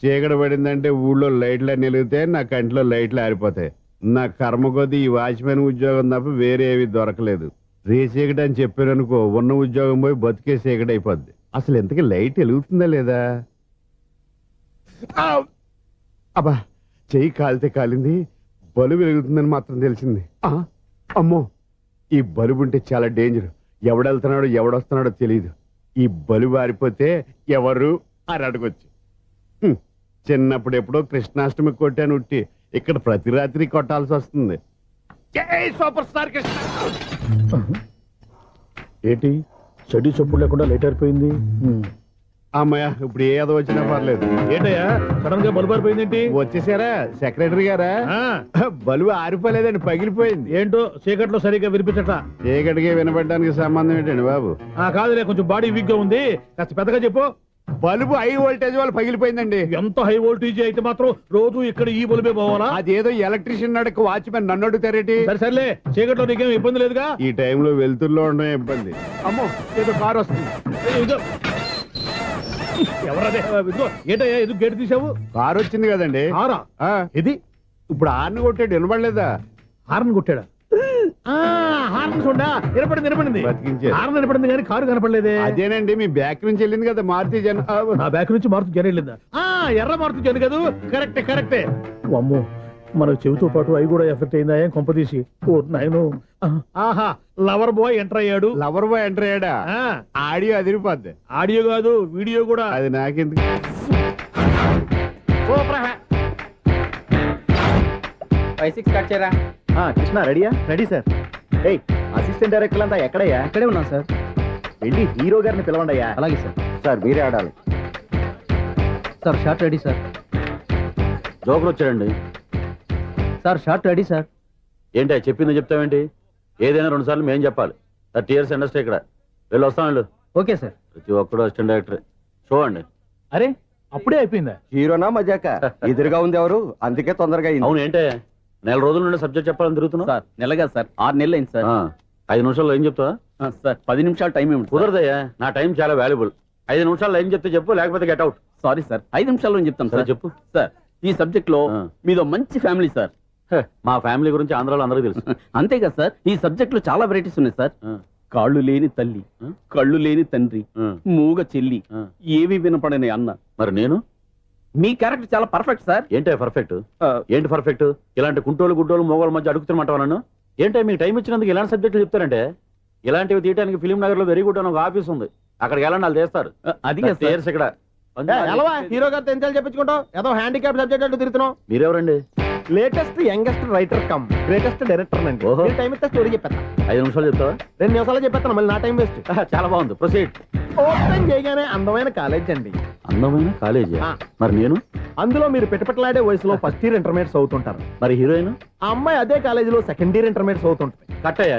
S8: చీకటి పడిందంటే ఊళ్ళో లైట్లు నిలిగితే నా కంటిలో లైట్లు ఆరిపోతాయి. నా కర్మ కొద్దీ ఈ వాచ్మెన్ ఉద్యోగం తప్ప వేరే ఏవి దొరకలేదు. రేచీకటి అని చెప్పారనుకో, ఉన్న ఉద్యోగం పోయి బతికే చీకటి అయిపోద్ది. అసలు ఎంతకీ లైట్ వెలుగుతుందా లేదా? అబ్బా, చెయ్యి కాలితే కాలింది, బలుబు వెలుగుతుందని మాత్రం తెలిసింది. అమ్మో, ఈ బలుబు ఉంటే చాలా డేంజర్. ఎవడెళ్తున్నాడో ఎవడొస్తున్నాడో తెలియదు. ఈ బలుబు ఆరిపోతే ఎవరు అని అడగొచ్చు. చిన్నప్పుడు ఎప్పుడో కృష్ణాష్టమి కొట్టాను ఉట్టి, ఇక్కడ ప్రతి రాత్రి కొట్టాల్సి వస్తుంది. జై సూపర్ స్టార్ కృష్ణ.
S1: ఏంటి చెడ్డి చెప్పుడు లేకుండా లేట్ అయిపోయింది?
S8: అమ్మయ్య, ఇప్పుడు ఏదో వచ్చినా పర్లేదు.
S1: ఏంటయ్యా సడన్ గా బల్బు అయిపోయింది ఏంటి?
S8: వచ్చేసారా సెక్రటరీ గారా? బలుబు ఆరిపోలేదండి, పగిలిపోయింది.
S1: ఏంటో చీకట్లో సరిగ్గా వినిపించట.
S8: చీకటికి వినపడడానికి సంబంధం ఏంటండి బాబు?
S1: కాదులే, కొంచెం బాడీ వీక్ గా ఉంది, కాస్త పెద్దగా చెప్పు.
S8: బల్బు హై వోల్టేజ్ వాళ్ళు పగిలిపోయిందండి.
S1: ఎంత హై వోల్టేజ్ అయితే మాత్రం రోజు ఇక్కడ ఈ బల్బే పోవాలా?
S8: అదేదో ఎలక్ట్రీషియన్ నడక వాచ్మెన్ నన్ను అడుగుతారేటి?
S1: సరే సర్లే, చీకట్లో నీకేం ఇబ్బంది లేదుగా?
S8: ఈ టైంలో వెళ్తుల్లో ఉండడం ఇబ్బంది. అమ్మో, ఏదో కారు వస్తుంది.
S1: ఇదిగో. ఎవరదే? ఇదిగో, ఏంటయ్యా ఎందుకు గేట్ తీసావు?
S8: కారు వచ్చింది కదండి.
S1: ఆరా ఇది
S8: ఇప్పుడు ఆర్ని కొట్టాడు, వినపడలేదా?
S1: హార్న్ కొట్టాడా? హార్న్ చూడా నిలబడింది.
S8: బతికించారు.
S1: హార్న్ నిలబడింది కానీ కారు కనపడలేదే.
S8: అదేనండి, మీ బ్యాక్ నుంచి వెళ్ళింది కదా మారుతి జన.
S1: నా బ్యాక్ నుంచి మారుతు జన వెళ్ళిందా? ఎర్ర మారుతు జన కదా. కరెక్టే. అమ్మో, మనకు చెవితో పాటు అవి కూడా ఎఫెక్ట్ అయిందా? ఏం కొంపదీసి. ఓ నాయను. ఆహా, లవర్ బాయ్ ఎంటర్ అయ్యాడు.
S8: లవర్ బాయ్ ఎంటర్ అయ్యాడా? ఆడియో అదిరిపోద్ది.
S1: ఆడియో కాదు, వీడియో కూడా.
S8: అది నాకెందుకు?
S2: కృష్ణ రెడీయా? Ready sir. ఏయ్, అసిస్టెంట్ డైరెక్టర్ అంతా ఎక్కడయ్యా? ఇక్కడే ఉన్నాం సార్. వెళ్ళి హీరో గారిని పిలవండి అయ్యా. అలాగే సార్.
S3: సార్ మీరే ఆడాలి.
S6: Sir shot ready sir.
S9: Joker వచ్చాడండి.
S6: Sir shot ready sir.
S9: ఏంటి చెప్పిందో చెప్తావేంటి? ఏదైనా 2 సార్లు మేం చెప్పాలి. 30 years ఇండస్ట్రీ ఇక్కడ. వెళ్ళి వస్తాం వెళ్ళు.
S6: Okay sir.
S9: ప్రతి ఒక్కడు అసిస్టెంట్ డైరెక్టర్. చూడండి.
S1: అరే, అప్పుడే అయిపోయిందా?
S2: హీరోనా మజాక? ఎదురుగా ఉంది ఎవరు, అందుకే తొందరగా అయింది.
S9: అవును, ఏంటే నెల రోజుల నుండి సబ్జెక్ట్ చెప్పాలని తిరుగుతున్నావు?
S6: సార్ నెలగా సార్, 6 నెలలు అయింది సార్.
S9: 5 నిమిషాల్లో ఏం చెప్తావా?
S6: సార్ 10 నిమిషాలు టైం ఏమిటి?
S9: కుదరదయ్యా, నా టైం చాలా వాల్యుబుల్. 5 నిమిషాల్లో ఏం చెప్తే చెప్పు, లేకపోతే గెట్ అవుట్.
S6: సారీ సార్, 5 నిమిషాల్లో చెప్తాను సార్.
S9: చెప్పు.
S6: సార్, ఈ సబ్జెక్ట్ లో మీదో మంచి ఫ్యామిలీ సార్.
S9: మా ఫ్యామిలీ గురించి ఆంధ్రాలో అందరికీ తెలుసు.
S6: అంతేగా సార్, ఈ సబ్జెక్ట్ లో చాలా వెరైటీస్ ఉన్నాయి సార్. కాళ్ళు లేని తల్లి, కళ్ళు లేని తండ్రి, మూగ చెల్లి, ఏవి వినపడని అన్న.
S9: మరి నేను?
S6: మీ క్యారెక్టర్ చాలా పర్ఫెక్ట్ సార్.
S9: ఏంటే పర్ఫెక్ట్? ఏంటి పర్ఫెక్ట్? ఇలాంటి కుంటోళ్ళు గుడ్డోళ్ళు మోగోళ్ళ మధ్య అడుగుతున్నమాట నన్ను. ఏంటంటే మీకు టైం ఇచ్చినందుకు ఇలాంటి సబ్జెక్టులు చెప్తారంటే? ఇలాంటివి తీయడానికి ఫిలిం నగర్ లో వెరీ గుడ్ అని ఒక ఆఫీస్ ఉంది, అక్కడికి వెళ్ళండి, వాళ్ళు చేస్తారు.
S6: అది
S9: ఇక్కడ
S2: హీరో గారితో ఎంత చెప్పించుకుంటావు? ఏదో హ్యాండిక్యాప్ సబ్జెక్ట్ అంటూ తిరుగుతున్నావు.
S9: మీరెవరండి?
S2: Latest youngest writer cum greatest director అండి.
S9: ఓహో.
S2: టైం ఇస్తే స్టోరీ చెప్పేస్తా.
S9: 5 నిమిషాలు చెప్తావా?
S2: 2 నిమిషాలు చెప్పేస్తాను, మళ్ళీ నా టైం వేస్ట్.
S9: చాలా బాగుంది, ప్రొసీడ్.
S2: ఓపెన్ చేయగానే అందమైన కాలేజ్ అండి.
S9: అందమైన కాలేజీ?
S2: ఆ.
S9: మరి నేను?
S2: అందులో మీరు పిటపట్లాడే వయసులో ఫస్ట్ ఇయర్ ఇంటర్మీడియట్స్ అవుతుంటారు.
S9: మరి హీరోయిన్?
S2: ఆ అమ్మాయి అదే కాలేజీలో సెకండ్ ఇయర్ ఇంటర్మీడియట్స్ అవుతుంటుంది.
S9: కట్టయ్యా,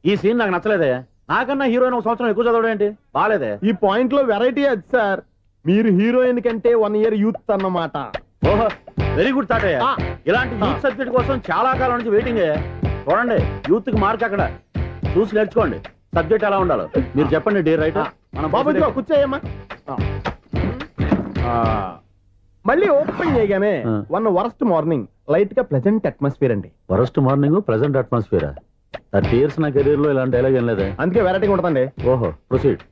S9: ఈ సీన్ నాకు నచ్చలేదయ్యా. నాకన్నా హీరోయిన్ 1 సంవత్సరం ఎక్కువ చదవడం ఏంటి? బాలేదే.
S2: ఈ పాయింట్ లో వెరైటీ అది సార్. మీరు హీరోయిన్ కంటే 1 year యూత్ అన్నమాట.
S9: ఓహో, వెరీ గుడ్ థాట్ అయ్యా.
S2: ఆ.
S9: ఇలాంటి యూత్ సబ్జెక్ట్ కోసం చాలా కాలం నుంచి వెయిటింగ్ అయ్యా. చూడండి, యూత్ కి మార్క్ అక్కడ చూసి నేర్చుకోండి. సబ్జెక్ట్ ఎలా ఉండాలో మీరు చెప్పండి డియర్ రైటర్. మనం
S2: బాబు ఇదిగో కూర్చోయమ్మా. మళ్ళీ ఓపెన్ చేయగానే వన్ వరస్ట్ మార్నింగ్, లైట్ గా ప్లెజెంట్ అట్మాస్ఫియర్ అండి.
S9: Worst morning, present atmosphere. 30 years నా కెరీర్ లో ఇలాంటి డైలాగ్ ఏం లేదే.
S2: అందుకే వెరైటీ ఉంటుందండి.
S9: ఓహో, ప్రొసీడ్.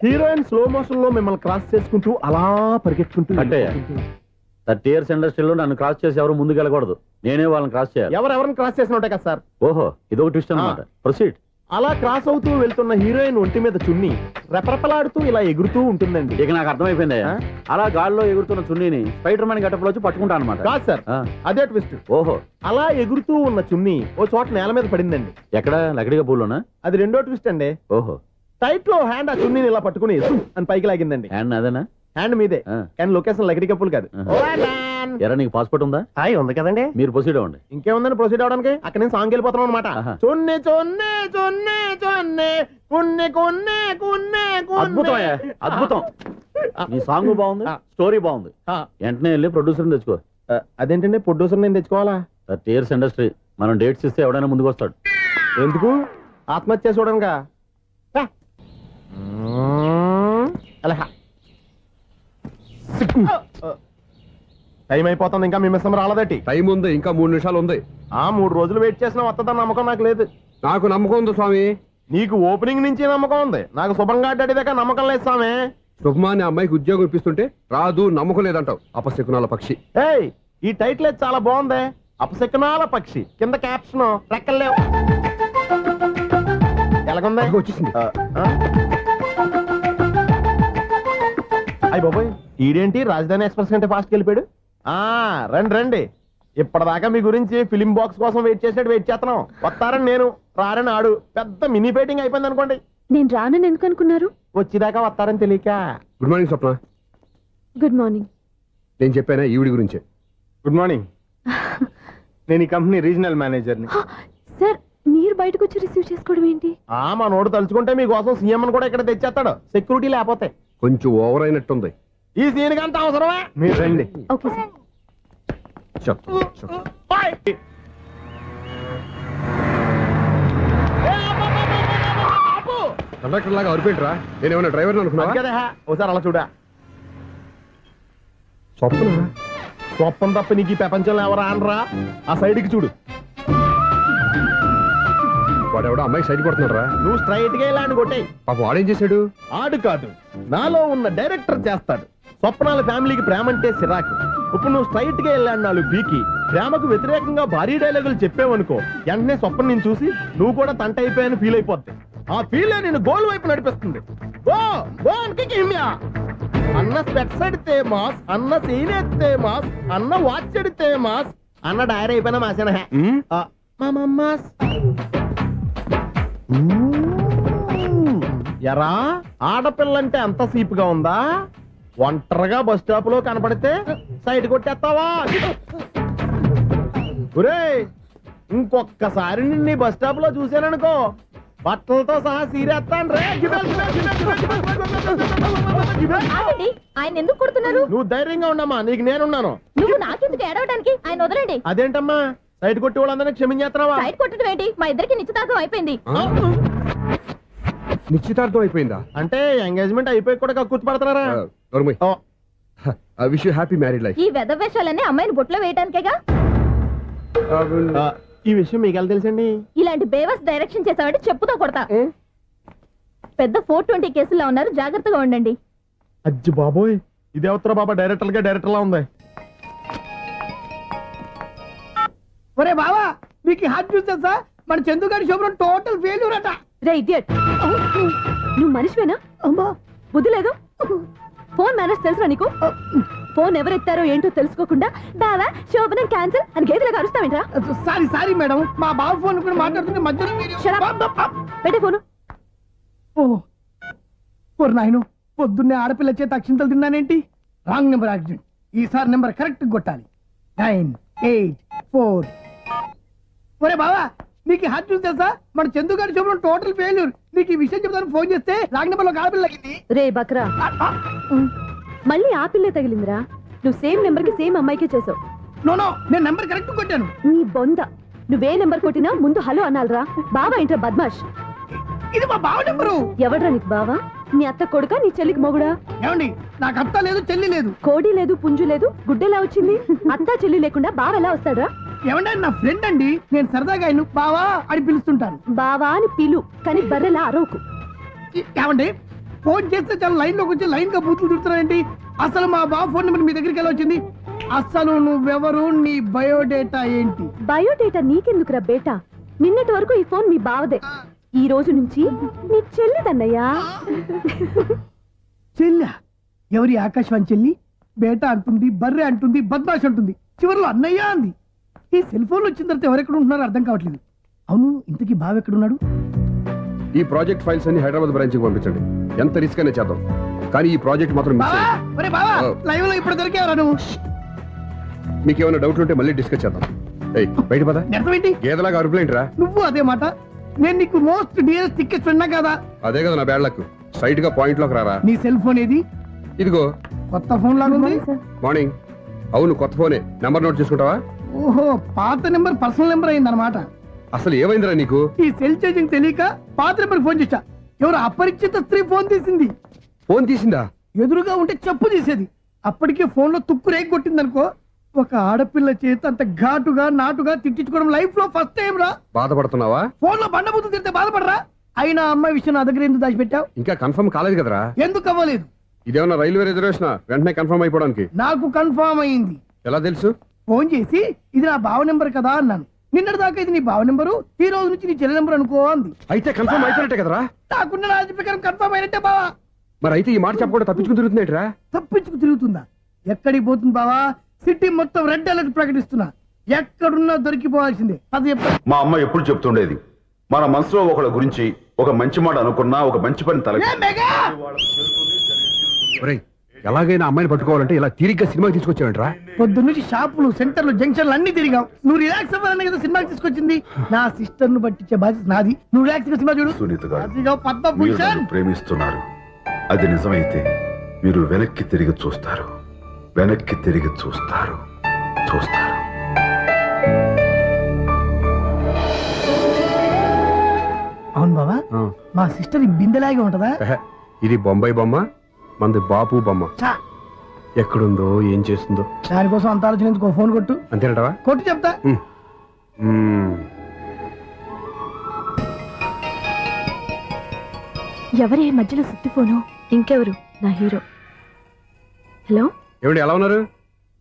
S2: హీరోయిన్ స్లో మోషన్ లో మిమ్మల్ని క్రాస్ చేసుకుంటూ అలా పరిగెట్టుకుంటూ
S9: కట్టయ్యా, 30 years ఇండస్ట్రీలో నన్ను క్రాస్ చేసి ఎవరు ముందుకు వెళ్ళకూడదు, నేనే వాళ్ళని క్రాస్ చేయాలి.
S2: ఎవరెవరిని క్రాస్ చేసిన ఉంటాయి కదా సార్.
S9: ఓహో, ఇదొక ట్విస్ట్ అన్నమాట. ప్రొసీడ్.
S2: అలా క్రాస్ అవుతూ వెళ్తున్న హీరోయిన్ ఒంటి మీద చున్ని రెపరెపలాడుతూ ఇలా ఎగురుతూ ఉంటుందండి.
S9: ఇక నాకు అర్థమైపోయింది. అలా గాల్లో ఎగురుతున్న చున్నీని స్పైడర్ మ్యాన్ గట్టపులో వచ్చి పట్టుకుంటా అనమాట.
S2: కాదు సార్, అదే ట్విస్ట్.
S9: ఓహో,
S2: అలా ఎగురుతూ ఉన్న చున్ని ఓ చోట నేల మీద పడిందండి.
S9: ఎక్కడ? లకడిగా పూల్లోనా?
S2: అది రెండో ట్విస్ట్ అండి.
S9: ఓహో,
S2: టైట్ లో హ్యాండ్ ఆ చున్నీని ఇలా పట్టుకుని అని పైకి లాగిందండి.
S9: హ్యాండ్ అదేనా?
S2: హ్యాండ్ మీదే, కానీ లొకేషన్ లకడి కప్పులు కాదు.
S9: ఎరా నీకు పాస్పోర్ట్ ఉందా?
S2: హాయ్ ఉంది కదండి.
S9: మీరు ప్రొసీడ్ అవ్వండి.
S2: ఇంకేముందని ప్రొసీడ్ అవడానికి? అక్కడ నేను సాంగ్ వెళ్ళిపోతున్నాం అనమాట. చున్ని చున్ని చున్ని చున్ని కున్ని కున్ని కున్ని
S9: అద్భుతం, అద్భుతం. నీ సాంగ్ బాగుంది, స్టోరీ బాగుంది. వెంటనే వెళ్ళి ప్రొడ్యూసర్ తెచ్చుకో.
S2: అదేంటండి ప్రొడ్యూసర్ నేను తెచ్చుకోవాలా?
S9: టీయర్స్ ఇండస్ట్రీ, మనం డేట్స్ ఇస్తే ఎవడైనా ముందుకు వస్తాడు.
S2: ఎందుకు? ఆత్మహత్య చూడనుగా. టైం అయిపోతుంది, ఇంకా మీ మిస్సం రాలేదటి.
S7: టైం ఉంది, ఇంకా 3 నిమిషాలు ఉంది.
S2: 3 రోజులు వెయిట్ చేసిన వస్తుందని నమ్మకం నాకు లేదు.
S7: నాకు నమ్మకం ఉంది స్వామి.
S2: నీకు ఓపెనింగ్ నుంచి నమ్మకం ఉంది, నాకు శుభంగా దాకా నమ్మకం లేదు స్వామి.
S7: శుభమాని అమ్మాయికి ఉద్యోగం ఇప్పిస్తుంటే రాదు, నమ్మకం లేదంటావు. అపశకునాల పక్షి.
S2: ఏయ్, ఈ టైటిల్ చాలా బాగుంది. అపశకునాల పక్షి, కింద క్యాప్షన్ రెక్కలేవు. ఎలాగుంది?
S7: వచ్చేసింది.
S2: అయ్య బాబోయ్, ఈడేంటి రాజధాని ఎక్స్ప్రెస్ కంటే ఫాస్ట్ వెళ్ళిపోయాడు. రండి రండి. ఇప్పటిదాకా మీ గురించి ఫిలిం బాక్స్ కోసం వెయిట్ చేస్తున్నాం. వస్తారని నేను, రారని ఆడు. పెద్ద మినీ పేటింగ్ అయిపోయింది అనుకోండి.
S5: నేను రానని ఎందుకు అనుకున్నారు?
S2: వచ్చేదాకా వస్తారని తెలియక.
S7: Good morning Swapna.
S5: Good morning.
S7: నేను చెప్పానా ఈవిడి గురించే.
S2: Good morning. నేను ఈ కంపెనీ రీజనల్ మేనేజర్ని.
S5: సార్, మీరు బయటకు వచ్చి రిసీవ్ చేసుకోవడం ఏంటి?
S2: మా నోడు తలుచుకుంటే మీకోసం సీఎం అని కూడా ఇక్కడ తెచ్చేస్తాడు, సెక్యూరిటీ లేకపోతే.
S7: కొంచెం ఓవర్ అయినట్టుంది.
S2: ఈ సీన్ కంత అవసరమా? మీరు రండి.
S5: Okay sir.
S7: కండక్టర్ లాగా అరిపోయింట్రా. నేనేమన్నా డ్రైవర్ అనుకున్నావా?
S2: ఒకసారి అలా చూడా.
S7: స్వప్న
S2: స్వప్నం తప్ప నీకు ఈ ప్రపంచంలో ఎవరా అనరా? ఆ సైడ్కి చూడు.
S7: వాడెవడో అమ్మాయి సైడ్ కొడుతున్నాడు రా.
S2: నువ్వు స్ట్రైట్ గా ఇలా కొట్టాయి.
S7: పాప వాడేం చేశాడు?
S2: ఆడు కాదు, నాలో ఉన్న డైరెక్టర్ చేస్తాడు. స్వప్నాల ఫ్యామిలీకి ప్రేమ అంటే సిరాకు. ఇప్పుడు నువ్వు స్ట్రైట్ గా వెళ్ళాడు 4 పీకి ప్రేమకు వ్యతిరేకంగా భారీ డైలాగులు చెప్పావనుకో, వెంటనే స్వప్నం నేను చూసి నువ్వు కూడా తంట అయిపోయాను ఫీల్ అయిపోద్ది. ఆ ఫీల్ నేను గోల్ వైపు నడిపిస్తుంది. అన్న స్పెట్స్ అడితే మాస్, అన్న సీన్ ఎత్తే మాస్, అన్న వాచ్ ఎడితే మాస్, అన్న డైరీ అయిపోయినా మాసేనా మాస్. ఎరా, ఆడపిల్లంటే అంత సీపుగా ఉందా? ఒంటరిగా బస్ స్టాప్ లో కనపడితే సైడ్ కొట్టేస్తావా? ఒరేయ్, ఇంకొక్కసారి నిన్ను బస్ స్టాప్ లో చూసాననుకో, బట్టలతో సహా సీరేస్తాను రే.
S5: ఆయన ఎందుకు కొడుతున్నారు?
S2: నువ్వు ధైర్యంగా ఉండమ్మా, నీకు నేనున్నాను.
S5: నువ్వు నాకెందుకు ఏడవడానికి? ఆయన వదలండి.
S2: అదేంటమ్మా, సైడ్ కొట్టి వాళ్ళందరినీ క్షమించేస్తున్నావా?
S5: సైడ్ కొట్టడం ఏంటి? మా ఇద్దరికి నిశ్చితార్థం అయిపోయింది.
S7: నిశ్చితార్థం అయిపోయిందా?
S2: అంటే ఎంగేజ్మెంట్ అయిపోయి కూడా కూర్చు పడుతున్నారా?
S7: Wish you happy married life.
S5: ఈ వెధవేషాలన్నీ అమ్మాయిని బొట్లో వేయడానికేగా.
S2: ఈ విషయం మీకు ఎలా తెలుసండి?
S5: ఇలాంటి బేవస్ డైరెక్షన్ చేసామంటే చెప్పుతో కొడతా. పెద్ద 420 కేసుల్లో ఉన్నారు, జాగ్రత్తగా ఉండండి.
S2: అజ్జి బాబోయ్, ఇదేవత్తరా బాబా, డైరెక్టర్ లా ఉంది.
S10: ఒరే బావా, మీకు హాట్ న్యూస్ తెలుసా? మన చందు గారి శుభ్రం టోటల్ ఫెయిల్యూర్ అట.
S5: రే ఇడియట్, నువ్వు మనిషివేనా? అమ్మా, బుద్ధి లేదు. ఫోన్ మేనేజ్ తెలుసురా నీకు? ఫోన్ ఎవరెత్తారో ఏంటో తెలుసుకోకుండా బావా శోభనం క్యాన్సిల్ అని గేదెలకు అరుస్తావేంట్రా?
S10: సారీ మేడం, మా బావ ఫోన్ కూడా మాట్లాడుతుంటే మధ్యలో
S5: పెట్టే ఫోను.
S10: ఓ నాయను, పొద్దున్నే ఆడపిల్ల చేత అక్షింతలు తిన్నానేంటి? Wrong number accident. ఈసారి నెంబర్ కరెక్ట్ కొట్టాలి. 9, 8, 4. ఒరే బావా, నీకు హాట్ న్యూస్ తెలుసా? మన చందు గారి శుభ్రం టోటల్ ఫెయిల్యూర్. నీకు ఈ విషయం చెప్తాను ఫోన్ చేస్తే రాంగ్ నెంబర్ లో ఆడపిల్ల తగ్గింది.
S5: రే బక్రా, మళ్ళీ ఆ పిల్లే తగిలిందిరా. నువ్వు సేమ్ నెంబర్ కి సేమ్ అమ్మాయికే చేసావు.
S10: నో, నేను నెంబర్ కరెక్ట్ కొట్టాను.
S5: నీ బొంద, నువ్వే నెంబర్ కొట్టినా ముందు హలో అనాలరా. బావా ఏంట్రా బద్మాష్?
S10: ఇది మా బావ నెంబరు.
S5: ఎవడ్రా నీకు బావా? నీ అత్త కొడుకా, నీ చెల్లికి మొగుడా?
S10: ఏమండి, నాకు అత్త లేదు, చెల్లి లేదు.
S5: కోడి లేదు, పుంజు లేదు, గుడ్డెలా వచ్చింది? అత్త చెల్లి లేకుండా బావ ఎలా వస్తాడ్రా?
S10: ఏమంటే నా ఫ్రెండ్ అండి, నేను సరదాగా ఆయన బావా అని పిలుస్తుంటాను.
S5: బావా అని పిలు, కానీ బర్రెలా అరవకు.
S10: ఏమండి, ఫోన్ చేస్తే చాలా లైన్ లోకి వచ్చి లైన్ గా బూతులు తిడుతున్నారేంటి? అసలు మా బావ ఫోన్ నెంబర్ మీ దగ్గరికి ఎలా వచ్చింది? అసలు నువ్వెవరు, నీ బయోడేటా ఏంటి?
S5: బయోడేటా నీకెందుకురా బేటా? నిన్నటి వరకు ఈ ఫోన్ మీ బావదే. ఈ రోజు నుంచి నీ చెల్లిదన్నయ్యా.
S10: చెల్లా? ఎవరి ఆకాశవాణి చెల్లి? బేట అంటుంది, బర్రె అంటుంది, బద్మాష్ అంటుంది, చివరిలో అన్నయ్య అంది. ఈ సెల్ ఫోన్ వచ్చిన తర్వాత ఎవరెక్కడ ఉంటున్నారో అర్థం కావట్లేదు. అవును, ఇంతకీ బావ ఎక్కడున్నాడు?
S7: ఈ ప్రాజెక్ట్ ఫైల్స్ అన్ని హైదరాబాద్ బ్రాంచ్ కి పంపించండి. ఎంత రిస్క్ అయినా చేద్దాం, కానీ ఈ ప్రాజెక్ట్ మాత్రం మిస్
S10: బావా,
S7: అయ్యింది.
S10: ఒరే బావా, లైవ్ లో ఇప్పుడు దొరికేవరా నువ్వు?
S7: మీకు ఏమైనా డౌట్లు ఉంటే మళ్ళీ డిస్కస్ చేద్దాం. ఏయ్, బయట పద.
S10: అర్థమేంటి?
S7: గేదలాగా అరుపులేంట్రా?
S10: నువ్వు అదే మాట. నేను నీకు మోస్ట్ డియరెస్ట్ టికెట్స్ విన్నా కదా.
S7: అదే కదా నా బ్యాడ్ లక్. స్ట్రైట్ గా పాయింట్ లోకి రారా.
S10: నీ సెల్ ఫోన్ ఏది?
S7: ఇదిగో
S10: కొత్త ఫోన్ లాగా ఉంది.
S7: మార్నింగ్. అవును, కొత్త ఫోనే. నెంబర్ నోట్ చేసుకుంటావా?
S10: ఓహో, పాత నెంబర్ పర్సనల్ నెంబర్ అయిందన్నమాట.
S7: అసలు ఏమైందిరా నీకు?
S10: ఈ సెల్ చేంజింగ్ తెలియక పాత నెంబర్ ఫోన్ చేశా. ఎవరు అపరిచిత స్త్రీ ఫోన్ తీసింది.
S7: ఫోన్ తీసిందా?
S10: ఎదురుగా ఉంటే చెప్పు తీసేది. అప్పటికే ఫోన్ లో తుక్కు రేగి కొట్టింది అనుకో. ఒక ఆడపిల్ల చేత అంత ఘాటుగా నాటుగా తిట్టించుకోవడం లైఫ్ లో ఫస్ట్ టైం రా.
S7: బాధపడుతున్నావా?
S10: ఫోన్ లో బండబూతులు తిడితే బాధపడరా? అయినా అమ్మాయి విషయం నా దగ్గర ఎందుకు దాచిపెట్టావు?
S7: ఇంకా కన్ఫర్మ్ కాలేదు కదరా.
S10: ఎందుకు అవ్వలేదు?
S7: ఇదేమన్నా రైల్వే రిజర్వేషన్? వెంటనే కన్ఫర్మ్ అయిపోవడానికి.
S10: నాకు కన్ఫర్మ్ అయింది.
S7: ఎలా తెలుసు?
S10: ఫోన్ చేసి ఇది నా బావ నెంబర్ కదా అన్నాను. నిన్నటి దాకా ఇది నీ బావ నెంబరు, ఈ రోజు నుంచి నీ చెల్లి నెంబర్ అనుకో అంది.
S7: అయితే కన్ఫర్మ్ అయిపోయినట్టే కదరా.
S10: నాకున్న రాజు ప్రకారం కన్ఫర్మ్ అయినట్టే బావా.
S7: మరి అయితే ఈ మాట చెప్పకుండా తప్పించుకుని తిరుగుతున్నాయిట్రా.
S10: తప్పించుకు తిరుగుతుందా? ఎక్కడికి పోతుంది బావా? సిటీ మొత్తం రెడ్ అలర్ట్ ప్రకటిస్తున్నా. ఎక్కడున్నా దొరికిపోవాల్సిందే. అది చెప్ప.
S11: మా అమ్మ ఎప్పుడు చెప్తుండేది, మన మనసులో ఒకళ్ళ గురించి ఒక మంచి మాట అనుకున్నా ఒక మంచి పని తల.
S7: ఒరేయ్, ఎలాగైనా అమ్మాయిని పట్టుకోవాలంటే ఇలా తీరిగ్గా సినిమాకి తీసుకొచ్చావంట్రా.
S10: పొద్దు నుంచి షాపులు, సెంటర్లు, జంక్షన్లు అన్ని తిరిగాం. నువ్వు రిలాక్స్ అవ్వాలనే కదా సినిమాకి తీసుకొచ్చింది. నా సిస్టర్ ను పట్టించే బాధ్యత నాది. నువ్వు రిలాక్స్ గా సినిమా చూడు.
S11: సునీత గారు,
S10: అదిగో
S11: మీరు
S10: పద్మభూషణ్.
S11: నన్ను ప్రేమిస్తున్నారు. అది నిజమైతే మీరు వెనక్కి తిరిగి చూస్తారు. వెనక్కి తిరిగి చూస్తారు. చూస్తారు.
S10: అవును బావా, మా సిస్టర్ ఈ బిందెలాగే ఉంటదా?
S7: ఇది బొంబాయి బొమ్మ, మంది బాపు బొమ్మ.
S10: చా,
S7: ఎక్కడుందో ఏం చేస్తుందో.
S10: దానికోసం అంత ఆలోచన ఎందుకు? ఫోన్ కొట్టు.
S7: అంతేనటవా?
S10: కొట్టు చెప్తా.
S5: ఎవరే మధ్యలో సుత్తి ఫోను? ఇంకెవరు? నా హీరో. హలో,
S7: ఏమిటి ఎలా ఉన్నారు?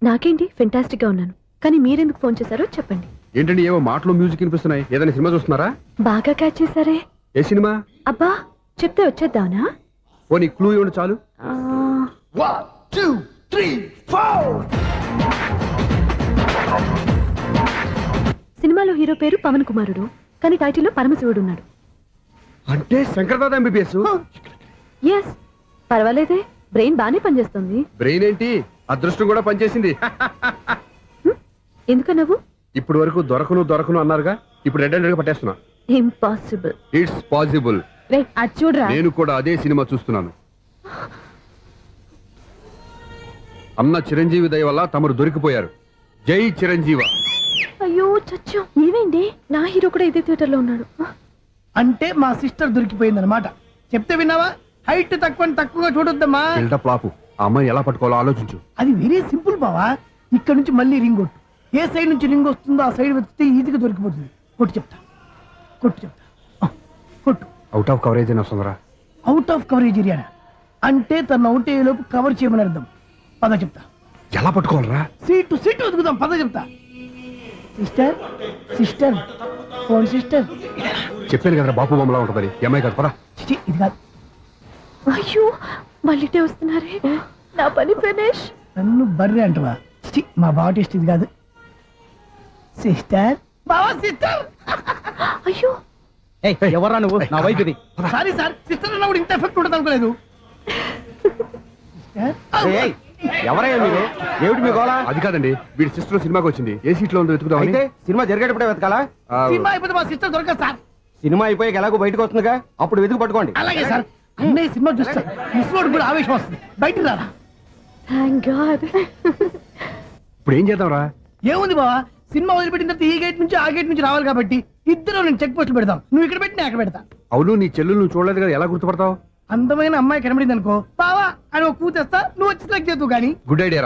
S5: నాకేంటి ఫెంటాస్టిక్ గా ఉన్నాను. కానీ మీరెందుకు ఫోన్ చేశారో చెప్పండి.
S7: ఏంటండి ఏవో మాటలు మ్యూజిక్ వినిపిస్తున్నాయి. ఏదైనా సినిమా చూస్తున్నారా?
S5: బాగా క్యాచ్ చేశారే.
S7: ఏ సినిమా?
S5: అబ్బా, చెప్తే వచ్చేద్దానా?
S7: ఓ నీ క్లూ ఇవ్వండి చాలు.
S10: 1 2 3 4.
S5: సినిమాలో హీరో పేరు పవన్ కుమారుడు, కానీ టైటిల్లో పరమశివుడు ఉన్నాడు.
S7: అంటే శంకర్దాద ఎంబీబీఎస్.
S5: ఎస్, పర్వాలేదే, బ్రెయిన్ బానే పనిచేస్తుంది.
S7: బ్రెయిన్ ఏంటి, అదృష్టం కూడా పనిచేసింది.
S5: ఎందుకన్నావు?
S7: ఇప్పుడు వరకు దొరకను అన్నారుగా, ఇప్పుడు రెడ్ హ్యాండెడ్ గా పట్టేస్తున్నా.
S5: ఇంపాసిబుల్.
S7: It's possible.
S5: అది చూడరా.
S7: నేను కూడా అదే సినిమా చూస్తున్నాను. అన్న చిరంజీవి దయ వల్ల తమరు దొరికిపోయారు. జై చిరంజీవ.
S5: అయ్యో చచ్చో, ఏమైంది? నా హీరో కూడా ఇదే థియేటర్ లో ఉన్నాడు.
S10: అంటే మా సిస్టర్ దొరికిపోయింది అనమాట. చెప్తే విన్నావా? హైట్ తక్కువగా చూడొద్దమ్మా.
S7: బిల్డప్ లాపు. ఆ అమ్మాయిని ఎలా పట్టుకోవాలో ఆలోచించు.
S10: అది వెరీ సింపుల్ బావా. ఇక్కడ నుంచి మళ్ళీ రింగ్ కొట్టు. ఏ సైడ్ నుంచి రింగ్ వస్తుందో ఆ సైడ్ వెతికితే ఈజీగా దొరికిపోతుంది. కొట్టు చెప్తా. కొట్టు.
S7: అవుట్ ఆఫ్ కవరేజ్ అని వస్తుందిరా.
S10: అవుట్ ఆఫ్ కవరేజ్ ఏరియా అంటే తన అవుట్ అయ్యే లోపు కవర్ చేయమని అర్థం. పద చెప్తా.
S7: ఎలా పట్టుకోవాలరా?
S10: సీటు వదుకుదాం. పద చెప్తా. Sister phone sister.
S7: చెప్పాను కదరా బాపు బొమ్మలా ఉంటుందని. అమ్మాయి కదా పరా.
S10: ఇది కాదు.
S5: అయ్యో, మళ్ళీ వస్తున్నారే. నా పని ఫినిష్.
S10: నన్ను బర్రె అంటవా? మా బావ టేస్ట్ ఇది కాదు. సిస్టర్. బావా సిస్టర్.
S5: అయ్యో,
S6: ఎవరా నువ్వు? నా వైపు ఇది.
S10: సారీ సార్, సిస్టర్ అన్నప్పుడు ఇంత ఎఫెక్ట్ ఉంటుంది అనుకోలేదు.
S6: ఎవరయ్యా మీరు? ఏమిటి మీ గోళ?
S7: అది కాదండి, వీడి సిస్టర్ సినిమాకి వచ్చింది. ఏ సీట్ లో ఉందో వెతుకుదామని.
S6: అయితే సినిమా జరిగేటప్పుడే వెతకాలా?
S10: సినిమా అయిపోతే మా సిస్టర్ దొరకదు సార్.
S6: సినిమా అయిపోయాక ఎలాగో బయటకు వస్తుందిగా, అప్పుడు వెతుకు పట్టుకోండి.
S10: అలాగే సార్. అన్నయ్య సినిమా చూస్తారు, మిస్లోడ్ కూడా ఆవేశం వస్తుంది. బయట రారా.
S5: Thank God.
S7: ఇప్పుడు ఏం చేద్దాంరా?
S10: ఏముంది బావా, సినిమా వదిలిపెట్టిన తర్వాత ఈ గేట్ నుంచి ఆ గేట్ నుంచి రావాలి కాబట్టి ఇద్దరు నేను చెక్ పోస్టులు పెడతాం. నువ్వు ఇక్కడ పెట్టి నేను అక్కడ పెడతా.
S7: అవును, నీ చెల్లెలు నువ్వు చూడలేదు కదా, ఎలా గుర్తుపడతావు?
S10: అందమైన అమ్మాయి కనబడింది అనుకో, బావా అని ఒక కూతేస్తా, నువ్వు వచ్చి సెలెక్ట్ చేద్దు కానీ.
S7: Good idea.